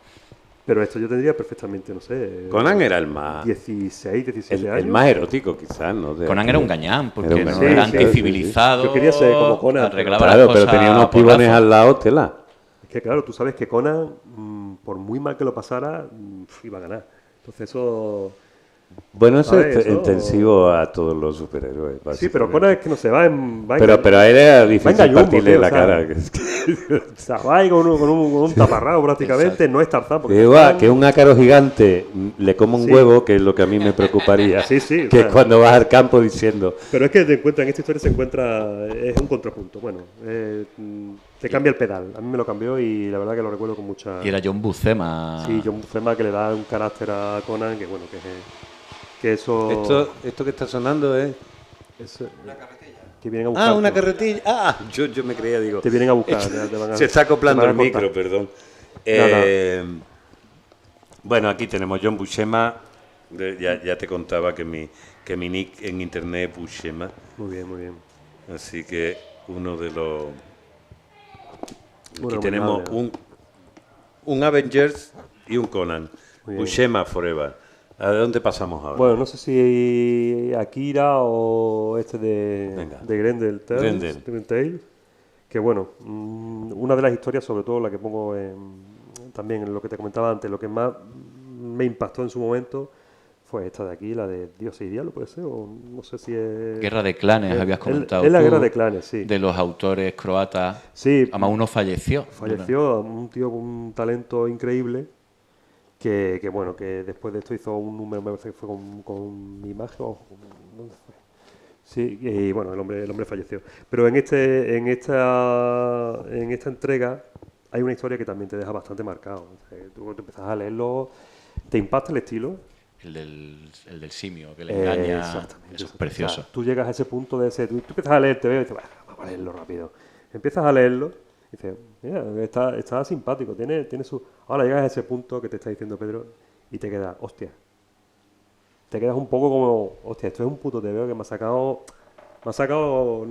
Pero esto yo tendría perfectamente, no sé... Conan era el más... 16, 17 años. El más erótico, quizás, ¿no? Conan era un gañán, porque era anticivilizado. Yo quería ser como Conan. Claro, pero tenía unos pibones al lado, tela. Es que claro, tú sabes que Conan, por muy mal que lo pasara, iba a ganar. Entonces eso... Bueno, eso es intensivo a todos los superhéroes. Sí, pero Conan es que no se va en... Pero a él era difícil partirle la cara. O sea, va ahí con un taparrabo prácticamente, no es Tarzán. Que un ácaro gigante le coma un huevo, que es lo que a mí me preocuparía. Sí, que es cuando vas al campo diciendo... Pero es que en esta historia es un contrapunto. Bueno, te cambia el pedal. A mí me lo cambió y la verdad que lo recuerdo con mucha... Y era John Buscema. Sí, John Buscema, que le da un carácter a Conan, que bueno, que eso... Esto que está sonando es... Una carretilla. Que vienen a buscar. Una carretilla. Yo me creía, digo... Te vienen a buscar. Se está acoplando el micro, perdón. Bueno, aquí tenemos John Buscema. Ya te contaba que mi nick en internet es Buscema. Muy bien, muy bien. Así que uno de los... Bueno, aquí tenemos un Avengers y un Conan. Buscema Forever. ¿A dónde pasamos ahora? Bueno, no sé si Akira o de Grendel Tales, que bueno, una de las historias, sobre todo la que pongo también lo que te comentaba antes, lo que más me impactó en su momento fue esta de aquí, la de Dios y Diablo, puede ser, o no sé si es... Guerra de Clanes, habías comentado Es la tú, Guerra de Clanes, sí. de los autores croatas. Sí. Además, uno falleció. Falleció un tío con un talento increíble que bueno, que después de esto hizo un número, me parece que fue con mi imagen o... ¿dónde fue? Sí, y bueno, el hombre falleció. Pero en esta entrega hay una historia que también te deja bastante marcado. O sea, tú cuando empiezas a leerlo, te impacta el estilo. El del simio, que le engaña. Exactamente. Eso es precioso. O sea, tú llegas a ese punto de ese... Tú empiezas a leer, te veo y dices, vamos a leerlo rápido. Empiezas a leerlo y dices, mira, está simpático, tiene su... Ahora llegas a ese punto que te está diciendo Pedro y te quedas, hostia. Te quedas un poco como, hostia, esto es un puto TVO que me ha sacado, no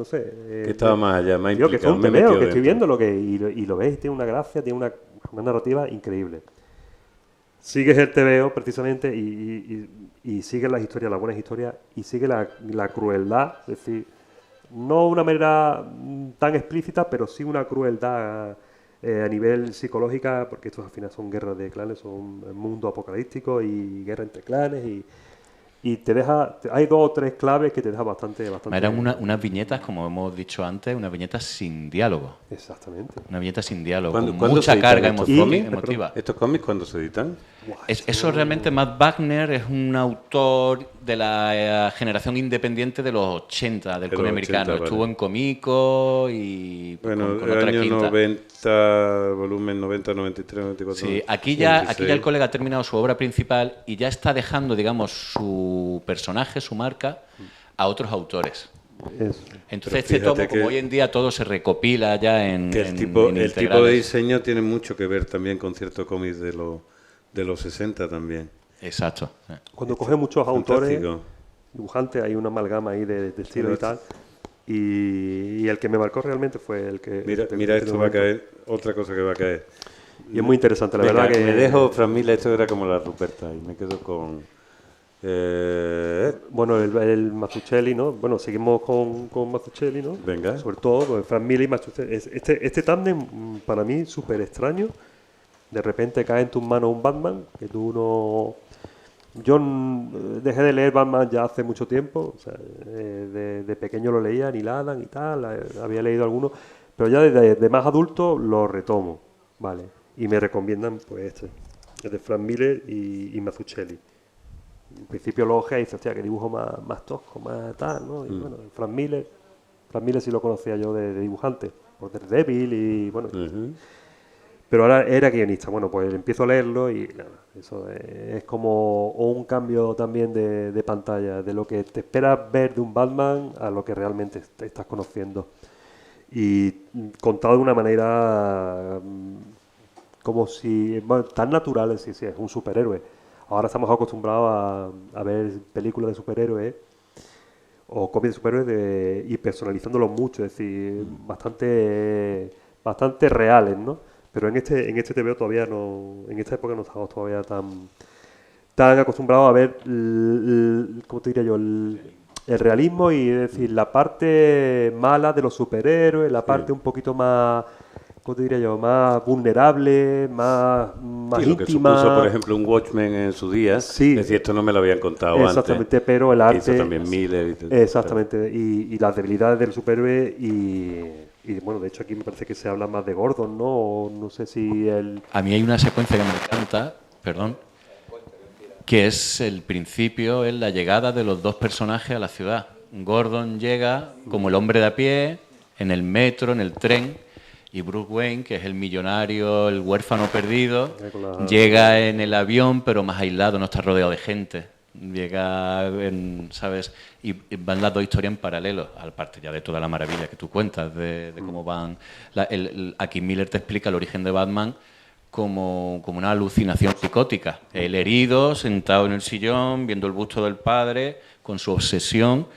sé... que estaba más allá, más digo, implicado. que esto es un TVO, que estoy viendo y lo ves y tiene una gracia, tiene una narrativa increíble. Sigues el TVO precisamente y sigues las historias, las buenas historias, y sigue la crueldad, es decir, no de una manera tan explícita, pero sí una crueldad a nivel psicológica, porque estos al final son guerras de clanes, son un mundo apocalíptico y guerra entre clanes y te deja, hay 2 o 3 claves que te deja bastante. Eran unas viñetas, como hemos dicho antes, unas viñetas sin diálogo. Exactamente. Una viñeta sin diálogo, con ¿Cuándo mucha se editan carga estos emotiva. ¿Estos cómics cuándo se editan? Eso realmente, Matt Wagner es un autor de la generación independiente de los 80 del cómic americano. Vale. Estuvo en Comico y Bueno, con el otra año quinta. 90, volumen 90, 93, 94. Sí, aquí ya 96. el colega ha terminado su obra principal y ya está dejando, digamos, su personaje, su marca, a otros autores. Entonces este tomo, como hoy en día todo se recopila ya en que el tipo de integrales. diseño tiene mucho que ver también con ciertos cómics de los 60 también. Exacto. Cuando coges muchos autores, Fantástico. dibujantes, hay una amalgama ahí de estilo y tal. Y el que me marcó realmente fue el que... Mira, esto va a caer, otra cosa que va a caer. Y es muy interesante, la Venga, verdad que... Me dejo, Fran Miller, esto era como la Ruperta, y me quedo con... Bueno, el Mazzucchelli, ¿no? Bueno, seguimos con Mazzucchelli, ¿no? Venga. Sobre todo, pues, Frank Miller y Mazzucchelli. Este tándem, para mí, súper extraño. De repente cae en tus manos un Batman que tú no... Yo dejé de leer Batman ya hace mucho tiempo. O sea, de pequeño lo leía, Neil Adams y tal. Había leído algunos. Pero ya de más adulto lo retomo, ¿vale? Y me recomiendan, pues, el de Frank Miller y Mazzucchelli. En principio lo ojea y dice, hostia, que dibujo más tosco, más tal, ¿no? Y bueno, Frank Miller sí lo conocía yo de dibujante, por Daredevil y bueno. Pero ahora era guionista. Bueno, pues empiezo a leerlo y nada, eso es como un cambio también de pantalla, de lo que te esperas ver de un Batman a lo que realmente te estás conociendo. Y contado de una manera como si, bueno, tan natural, sí, es un superhéroe. Ahora estamos acostumbrados a ver películas de superhéroes o cómics de superhéroes y personalizándolos mucho, es decir, bastante reales, ¿no? Pero en este TVO todavía no, en esta época no estamos todavía tan acostumbrados a ver, ¿cómo te diría yo? El realismo y, es decir, la parte mala de los superhéroes, la parte un poquito más... ¿Cómo te diría yo? Más vulnerable, más sí, lo que íntima. supuso, por ejemplo, un Watchmen en su día. Sí. Es decir, esto no me lo habían contado antes. Exactamente, pero el arte... Hizo también Miller. Exactamente, y las debilidades del superhéroe y bueno, de hecho aquí me parece que se habla más de Gordon, ¿no? O no sé si el... A mí hay una secuencia que me encanta, perdón, que es el principio, es la llegada de los 2 personajes a la ciudad. Gordon llega como el hombre de a pie, en el metro, en el tren, y Bruce Wayne, que es el millonario, el huérfano perdido, llega en el avión, pero más aislado, no está rodeado de gente. Llega, ¿sabes? Y van las 2 historias en paralelo, aparte ya de toda la maravilla que tú cuentas, de cómo van... Aquí Miller te explica el origen de Batman como una alucinación psicótica. El herido, sentado en el sillón, viendo el busto del padre, con su obsesión...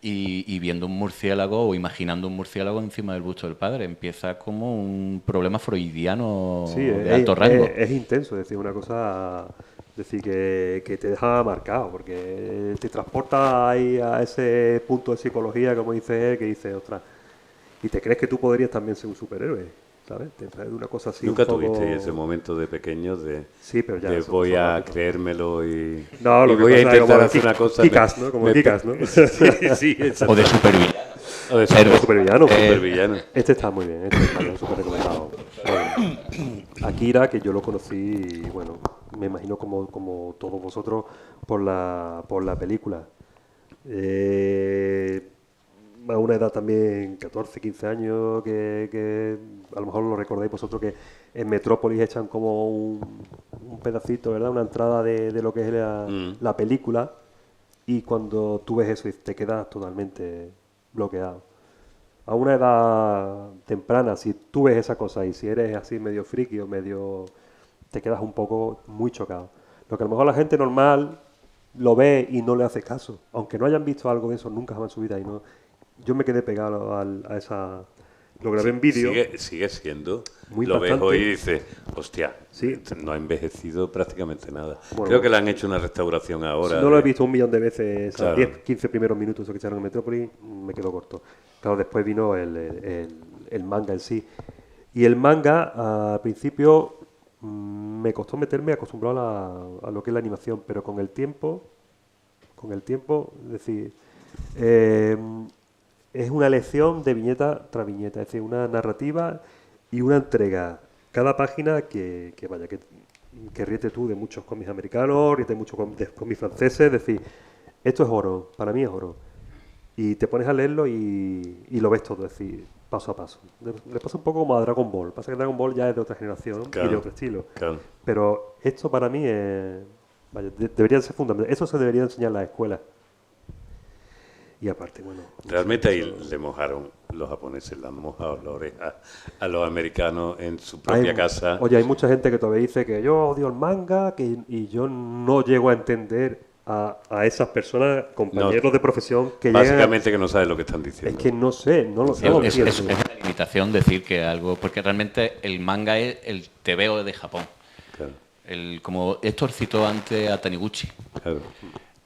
Y viendo un murciélago o imaginando un murciélago encima del busto del padre. Empieza como un problema freudiano de alto rango. Es intenso, es decir, una cosa decir que te deja marcado, porque te transporta ahí a ese punto de psicología, como dice él, que dice, ostras, y te crees que tú podrías también ser un superhéroe. ¿sabes? Te trae de una cosa así ¿Nunca un poco... tuviste ese momento de pequeño sí, pero ya de voy a creérmelo y, no, y voy a intentar hacer una cosa? Kikas, ¿no? Como Kikas, ¿no? Sí, o de supervillano. O de supervillano. Supervillano. Este está muy bien, este está súper recomendado. Akira, que yo lo conocí, bueno, me imagino como todos vosotros, por la película. A una edad también, 14, 15 años, que a lo mejor lo recordáis vosotros, que en Metrópolis echan como un pedacito, ¿verdad? Una entrada de lo que es la película, y cuando tú ves eso te quedas totalmente bloqueado. A una edad temprana, si tú ves esa cosa y si eres así medio friki o medio... te quedas un poco muy chocado. Lo que a lo mejor la gente normal lo ve y no le hace caso. Aunque no hayan visto algo de eso nunca jamás en su vida. Y no, yo me quedé pegado a esa... Lo grabé en vídeo. Sigue siendo. Muy lo bastante. ves hoy y dices, hostia, sí. No ha envejecido prácticamente nada. Bueno, creo que le han hecho una restauración ahora. No lo he visto 1 millón de veces, claro. 10, 15 primeros minutos que echaron en Metrópolis, me quedó corto. Claro, después vino el manga en sí. Y el manga, al principio, me costó meterme acostumbrado a lo que es la animación, pero con el tiempo, es decir, es una lección de viñeta tras viñeta, es decir, una narrativa y una entrega. Cada página que ríete tú de muchos cómics americanos, ríete mucho de cómics franceses, es decir, esto es oro, para mí es oro. Y te pones a leerlo y lo ves todo, es decir, paso a paso. Le pasa un poco como a Dragon Ball. Pasa que Dragon Ball ya es de otra generación, claro, y de otro estilo. Claro. Pero esto para mí es... debería ser fundamental. Eso se debería enseñar en las escuelas. Y aparte, bueno... Realmente ahí le mojaron, los japoneses le han mojado la oreja a los americanos en su propia casa. Oye, hay mucha gente que todavía dice que yo odio el manga y yo no llego a entender a esas personas, compañeros de profesión, que básicamente que no saben lo que están diciendo. Es que no sé, no lo sé. Es una limitación decir que algo... Porque realmente el manga es el tebeo de Japón. Claro. Como Héctor citó antes a Taniguchi. Claro.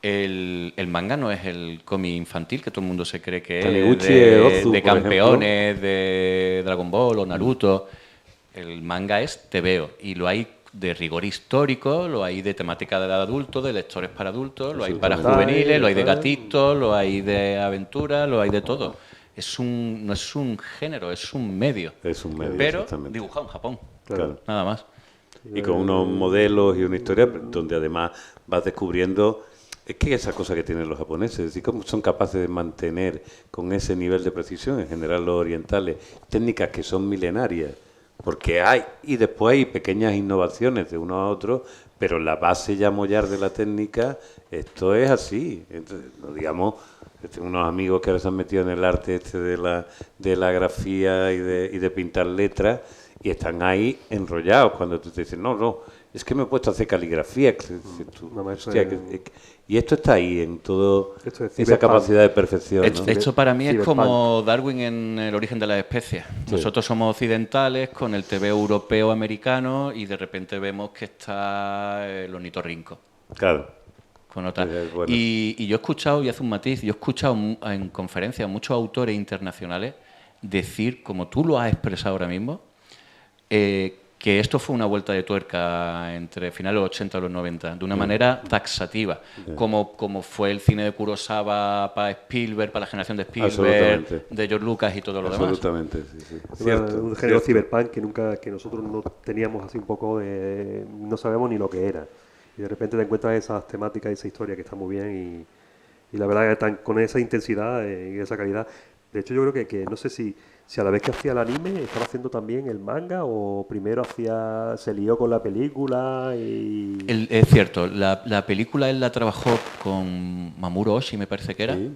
El manga no es el cómic infantil que todo el mundo se cree que Taniguchi es Ozu, de campeones, ejemplo, de Dragon Ball o Naruto. El manga es tebeo y lo hay de rigor histórico, lo hay de temática de adultos, de lectores para adultos, lo hay para juveniles, lo hay de gatitos, lo hay de aventura, lo hay de todo. No es un género, es un medio. Es un medio, pero dibujado en Japón. Claro. Nada más. Y con unos modelos y una historia donde además vas descubriendo... Es que esa cosa que tienen los japoneses, es decir, cómo son capaces de mantener con ese nivel de precisión, en general los orientales, técnicas que son milenarias, porque hay, y después hay pequeñas innovaciones de uno a otro, pero la base ya mollar de la técnica, esto es así. Entonces, no digamos, tengo unos amigos que ahora se han metido en el arte de la grafía y de pintar letras, y están ahí enrollados cuando tú te dices, no, es que me he puesto a hacer caligrafía. Y esto está ahí, en todo esa capacidad de perfección, ¿no? Esto para mí es como Darwin en El origen de las especies. Sí. Nosotros somos occidentales con el TV europeo americano y de repente vemos que está el ornitorrinco. Claro. Con otra. Bueno. Y yo he escuchado, y hace un matiz, yo he escuchado en conferencias a muchos autores internacionales decir, como tú lo has expresado ahora mismo, que esto fue una vuelta de tuerca entre finales de los 80 y los 90, de una manera taxativa, como fue el cine de Kurosawa para Spielberg, para la generación de Spielberg, de George Lucas y todo lo demás. Absolutamente, sí. Cierto, un género cyberpunk que nosotros no teníamos así un poco de... no sabemos ni lo que era. Y de repente te encuentras esas temáticas y esa historia que está muy bien y la verdad que están con esa intensidad y esa calidad. De hecho, yo creo que no sé si a la vez que hacía el anime estaba haciendo también el manga o primero se lió con la película y... Es cierto, la película él la trabajó con Mamoru Oshii, me parece que era. Sí.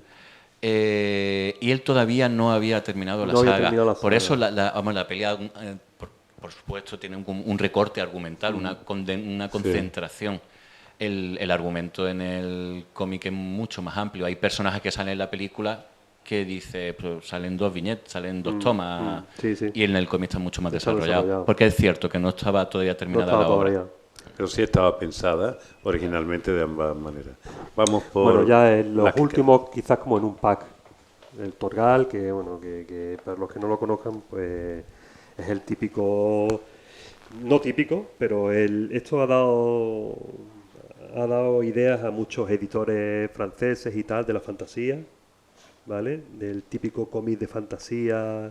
Y él todavía no había terminado la saga. Por eso la pelea, por supuesto, tiene un recorte argumental, una concentración. Sí. El argumento en el cómic es mucho más amplio. Hay personajes que salen en la película que dice, pues, salen 2 viñetas, salen 2 tomas, y en el cómic está mucho más desarrollado. Porque es cierto que no estaba todavía terminada la obra. Pero sí estaba pensada originalmente de ambas maneras. Vamos por... Bueno, ya en los últimos, quizás como en un pack, el Torgal, que para los que no lo conozcan, pues es el típico, no típico, pero esto ha dado ideas a muchos editores franceses y tal de la fantasía, ¿vale? Del típico cómic de fantasía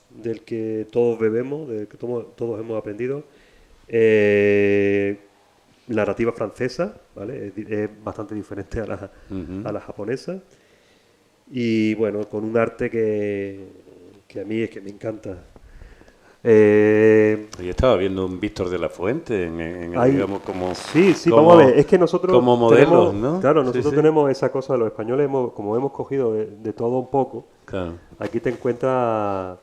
del que todos bebemos, del que todos hemos aprendido. Narrativa francesa, ¿vale? Es bastante diferente a la japonesa. Y bueno, con un arte que a mí es que me encanta. Yo estaba viendo un Víctor de la Fuente, digamos, como... Sí, vamos a ver, es que nosotros... Como modelos, ¿no? Claro, nosotros sí. tenemos esa cosa, los españoles, como hemos cogido de todo un poco, Claro. aquí te encuentras,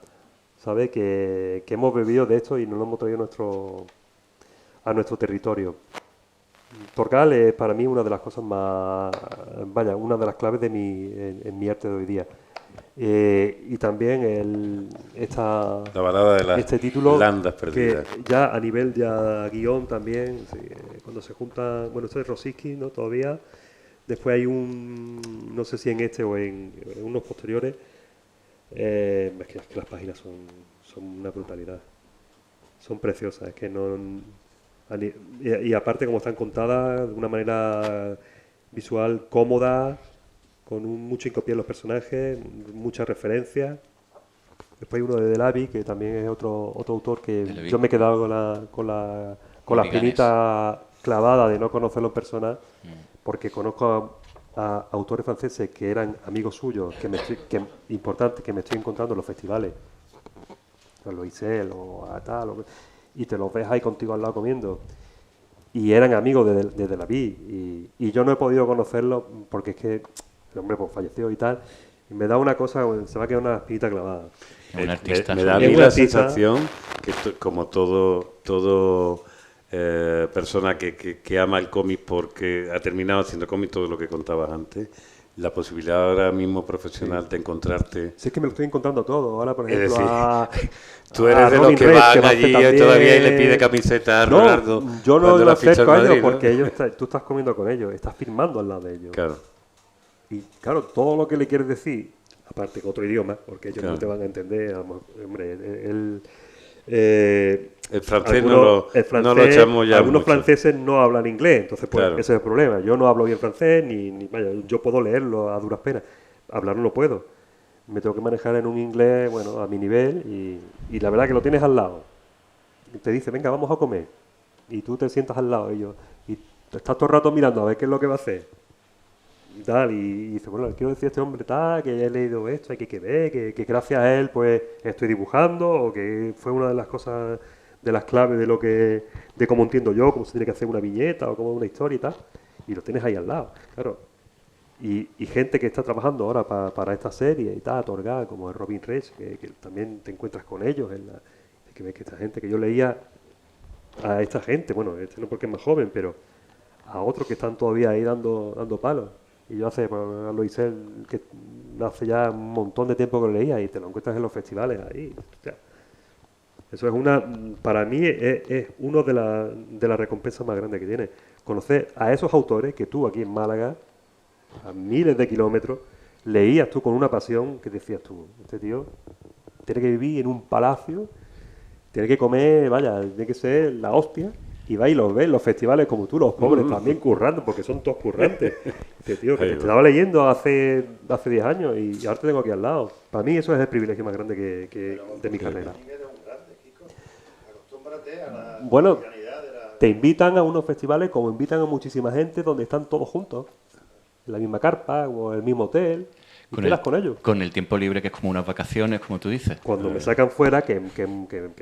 ¿sabes? Que hemos bebido de esto y nos lo hemos traído a nuestro territorio. Torgal es para mí una de las cosas más... Vaya, una de las claves en mi arte de hoy día. Y también La balada de las este título landas perdidas. que ya a nivel guión también, sí, cuando se junta, bueno, esto es Rosicky, ¿no? Todavía. Después hay no sé si en este o en unos posteriores, es que las páginas son una brutalidad. Son preciosas, es que no... Y aparte como están contadas de una manera visual cómoda, con mucho hincapié en los personajes, muchas referencias. Después hay uno de Delavi, que también es otro autor que yo me he quedado con la espinita clavada de no conocerlo en persona, porque conozco a autores franceses que eran amigos suyos, importantes, que me estoy encontrando en los festivales, a Loisel o a tal, y te los ves ahí contigo al lado comiendo. Y eran amigos de Delavi, y yo no he podido conocerlo porque es que el hombre pues falleció y tal, y me da una cosa, se me ha quedado una espinita clavada. Un artista. Me da a mí la sensación que como todo persona que ama el cómic porque ha terminado haciendo cómic, todo lo que contabas antes, la posibilidad ahora mismo profesional de encontrarte... Sí, es que me lo estoy encontrando todo. Ahora, por ejemplo, tú eres de los que van allí todavía y le pide camiseta a Ronaldo. Yo no lo acerco a ellos Madrid, porque tú estás comiendo con ellos, estás firmando al lado de ellos. Claro. Y claro, todo lo que le quieres decir, aparte que otro idioma, porque ellos no te van a entender, hombre, el francés no lo echamos ya algunos mucho. Franceses no hablan inglés, entonces pues Claro. ese es el problema. Yo no hablo bien francés, vaya, yo puedo leerlo a duras penas, hablar no lo puedo. Me tengo que manejar en un inglés, bueno, a mi nivel, y la verdad que lo tienes al lado. Y te dice, venga, vamos a comer. Y tú te sientas al lado de ellos, y estás todo el rato mirando a ver qué es lo que va a hacer. Y tal, y dice, bueno, le quiero decir a este hombre tal, que ya he leído esto, hay que ver, que gracias a él pues estoy dibujando, o que fue una de las cosas, de las claves de cómo entiendo yo, cómo se tiene que hacer una viñeta o cómo una historia y tal, y lo tienes ahí al lado, claro. Y gente que está trabajando ahora para esta serie y tal, Torgal, como es Robin Reich, que también te encuentras con ellos, que ves que esta gente, que yo leía a esta gente, bueno, este no porque es más joven, pero a otros que están todavía ahí dando palos. Y yo a Loisel, que hace ya un montón de tiempo que lo leía, y te lo encuentras en los festivales ahí. O sea, eso es para mí es uno de las recompensas más grandes que tiene. Conocer a esos autores que tú aquí en Málaga, a miles de kilómetros, leías tú con una pasión que decías tú, este tío tiene que vivir en un palacio, tiene que comer, vaya, tiene que ser la hostia. Y vais y los ves en los festivales como tú, los pobres también currando, porque son todos currantes. Dice, tío, que te estaba leyendo hace 10 años y ahora te tengo aquí al lado. Para mí eso es el privilegio más grande de mi carrera. Bueno, te invitan a unos festivales como invitan a muchísima gente donde están todos juntos, en la misma carpa o en el mismo hotel. Con ellos. Con el tiempo libre, que es como unas vacaciones, como tú dices. Cuando me sacan fuera, que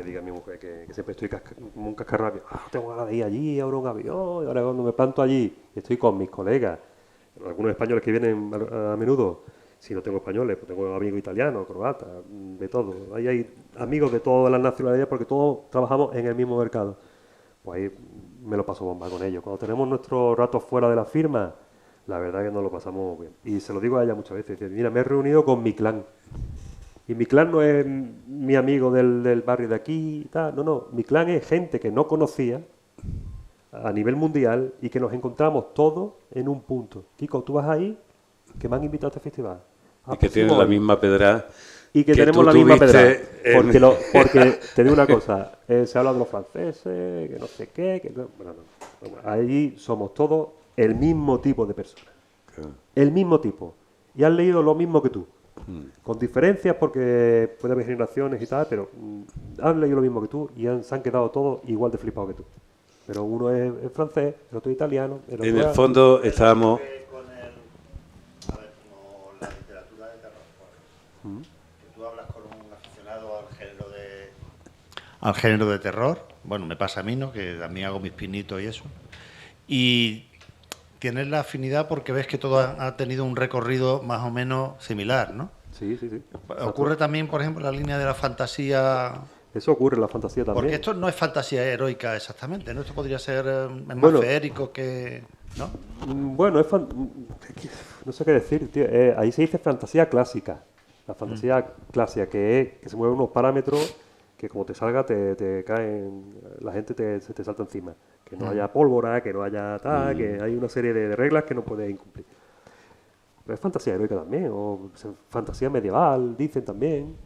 diga mi mujer que siempre estoy como un cascarrabio. Tengo ganas de ir allí, ahora un avión. Y ahora cuando me planto allí, estoy con mis colegas, algunos españoles que vienen a menudo. Si no tengo españoles, pues tengo amigos italianos, croatas, de todo. Ahí hay amigos de todas las nacionalidades porque todos trabajamos en el mismo mercado. Pues ahí me lo paso bomba con ellos. Cuando tenemos nuestros ratos fuera de la firma, la verdad que nos lo pasamos bien. Y se lo digo a ella muchas veces. Dice, mira, me he reunido con mi clan. Y mi clan no es mi amigo del barrio de aquí y tal. No. Mi clan es gente que no conocía a nivel mundial y que nos encontramos todos en un punto. Kiko, tú vas ahí, que me han invitado a este festival. Y que tienen la misma pedra. Y que tenemos la misma pedra. Porque te digo una cosa, se habla de los franceses, que no sé qué, que no, bueno, no. Allí somos todos el mismo tipo de personas. Claro. El mismo tipo. Y han leído lo mismo que tú. Con diferencias porque puede haber generaciones y tal, pero han leído lo mismo que tú y se han quedado todos igual de flipados que tú. Pero uno es francés, el otro es italiano. En el fondo estábamos... Como la literatura de terror, que tú hablas con un aficionado al género de terror, bueno, me pasa a mí, ¿no? Que también hago mis pinitos y eso, y tienes la afinidad porque ves que todo ha tenido un recorrido más o menos similar, ¿no? Sí. Ocurre también, por ejemplo, la línea de la fantasía. Eso ocurre en la fantasía también. Porque esto no es fantasía heroica exactamente, ¿no? Esto podría ser más feérico que... ¿no? Bueno, no sé qué decir, tío. Ahí se dice fantasía clásica. La fantasía clásica, que se mueven unos parámetros que como te salga te caen, la gente se te salta encima. Que no haya pólvora, que no haya tal, que hay una serie de reglas que no puedes incumplir. Pero es fantasía heroica también, o fantasía medieval, dicen también.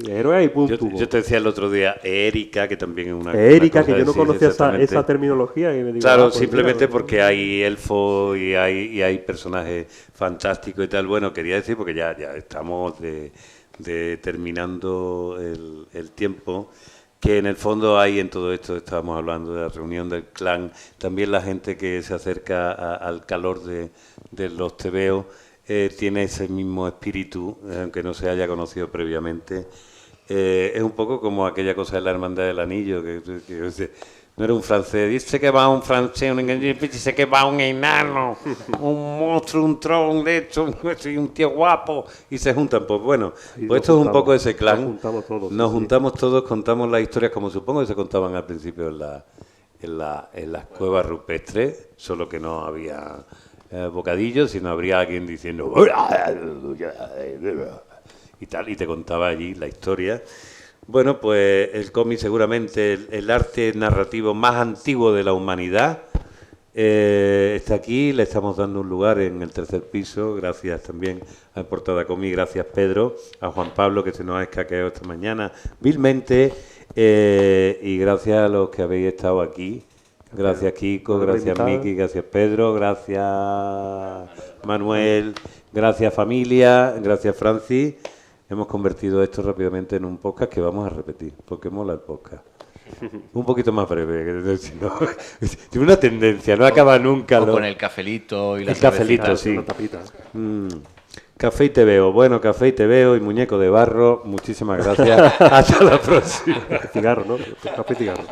Héroe y punto. Yo te decía el otro día, Erika, que también es una... Erika, que yo no conocía esa terminología. Y me digo, claro, pues simplemente mira, porque hay elfos y hay personajes fantásticos y tal. Bueno, quería decir, porque ya estamos terminando el tiempo, que en el fondo hay en todo esto, estábamos hablando de la reunión del clan, también la gente que se acerca al calor de los tebeos, tiene ese mismo espíritu, aunque no se haya conocido previamente. Es un poco como aquella cosa de la hermandad del anillo, que no era un francés, dice que va un francés, un inglés, dice que va un enano, un monstruo, un tron, de hecho, un tío guapo, y se juntan. Pues bueno, pues esto es un poco ese clan. Nos juntamos todos, contamos las historias como supongo que se contaban al principio en las cuevas rupestres, solo que no había bocadillos, sino habría alguien diciendo y tal, y te contaba allí la historia. Bueno, pues el cómic seguramente el arte narrativo más antiguo de la humanidad está aquí, le estamos dando un lugar en el tercer piso, gracias también a Portada Cómic, gracias Pedro, a Juan Pablo que se nos ha escaqueado esta mañana vilmente, y gracias a los que habéis estado aquí. Gracias Kiko, gracias Miki, gracias Pedro, gracias Manuel, gracias familia, gracias Francis. Hemos convertido esto rápidamente en un podcast que vamos a repetir, porque mola el podcast. Un poquito más breve, tiene una tendencia, no acaba nunca. O con el cafelito y la cafelito, sí. Café y te veo. Bueno, café y te veo y muñeco de barro. Muchísimas gracias. Hasta la próxima. Cigarro, ¿no? Café y cigarro.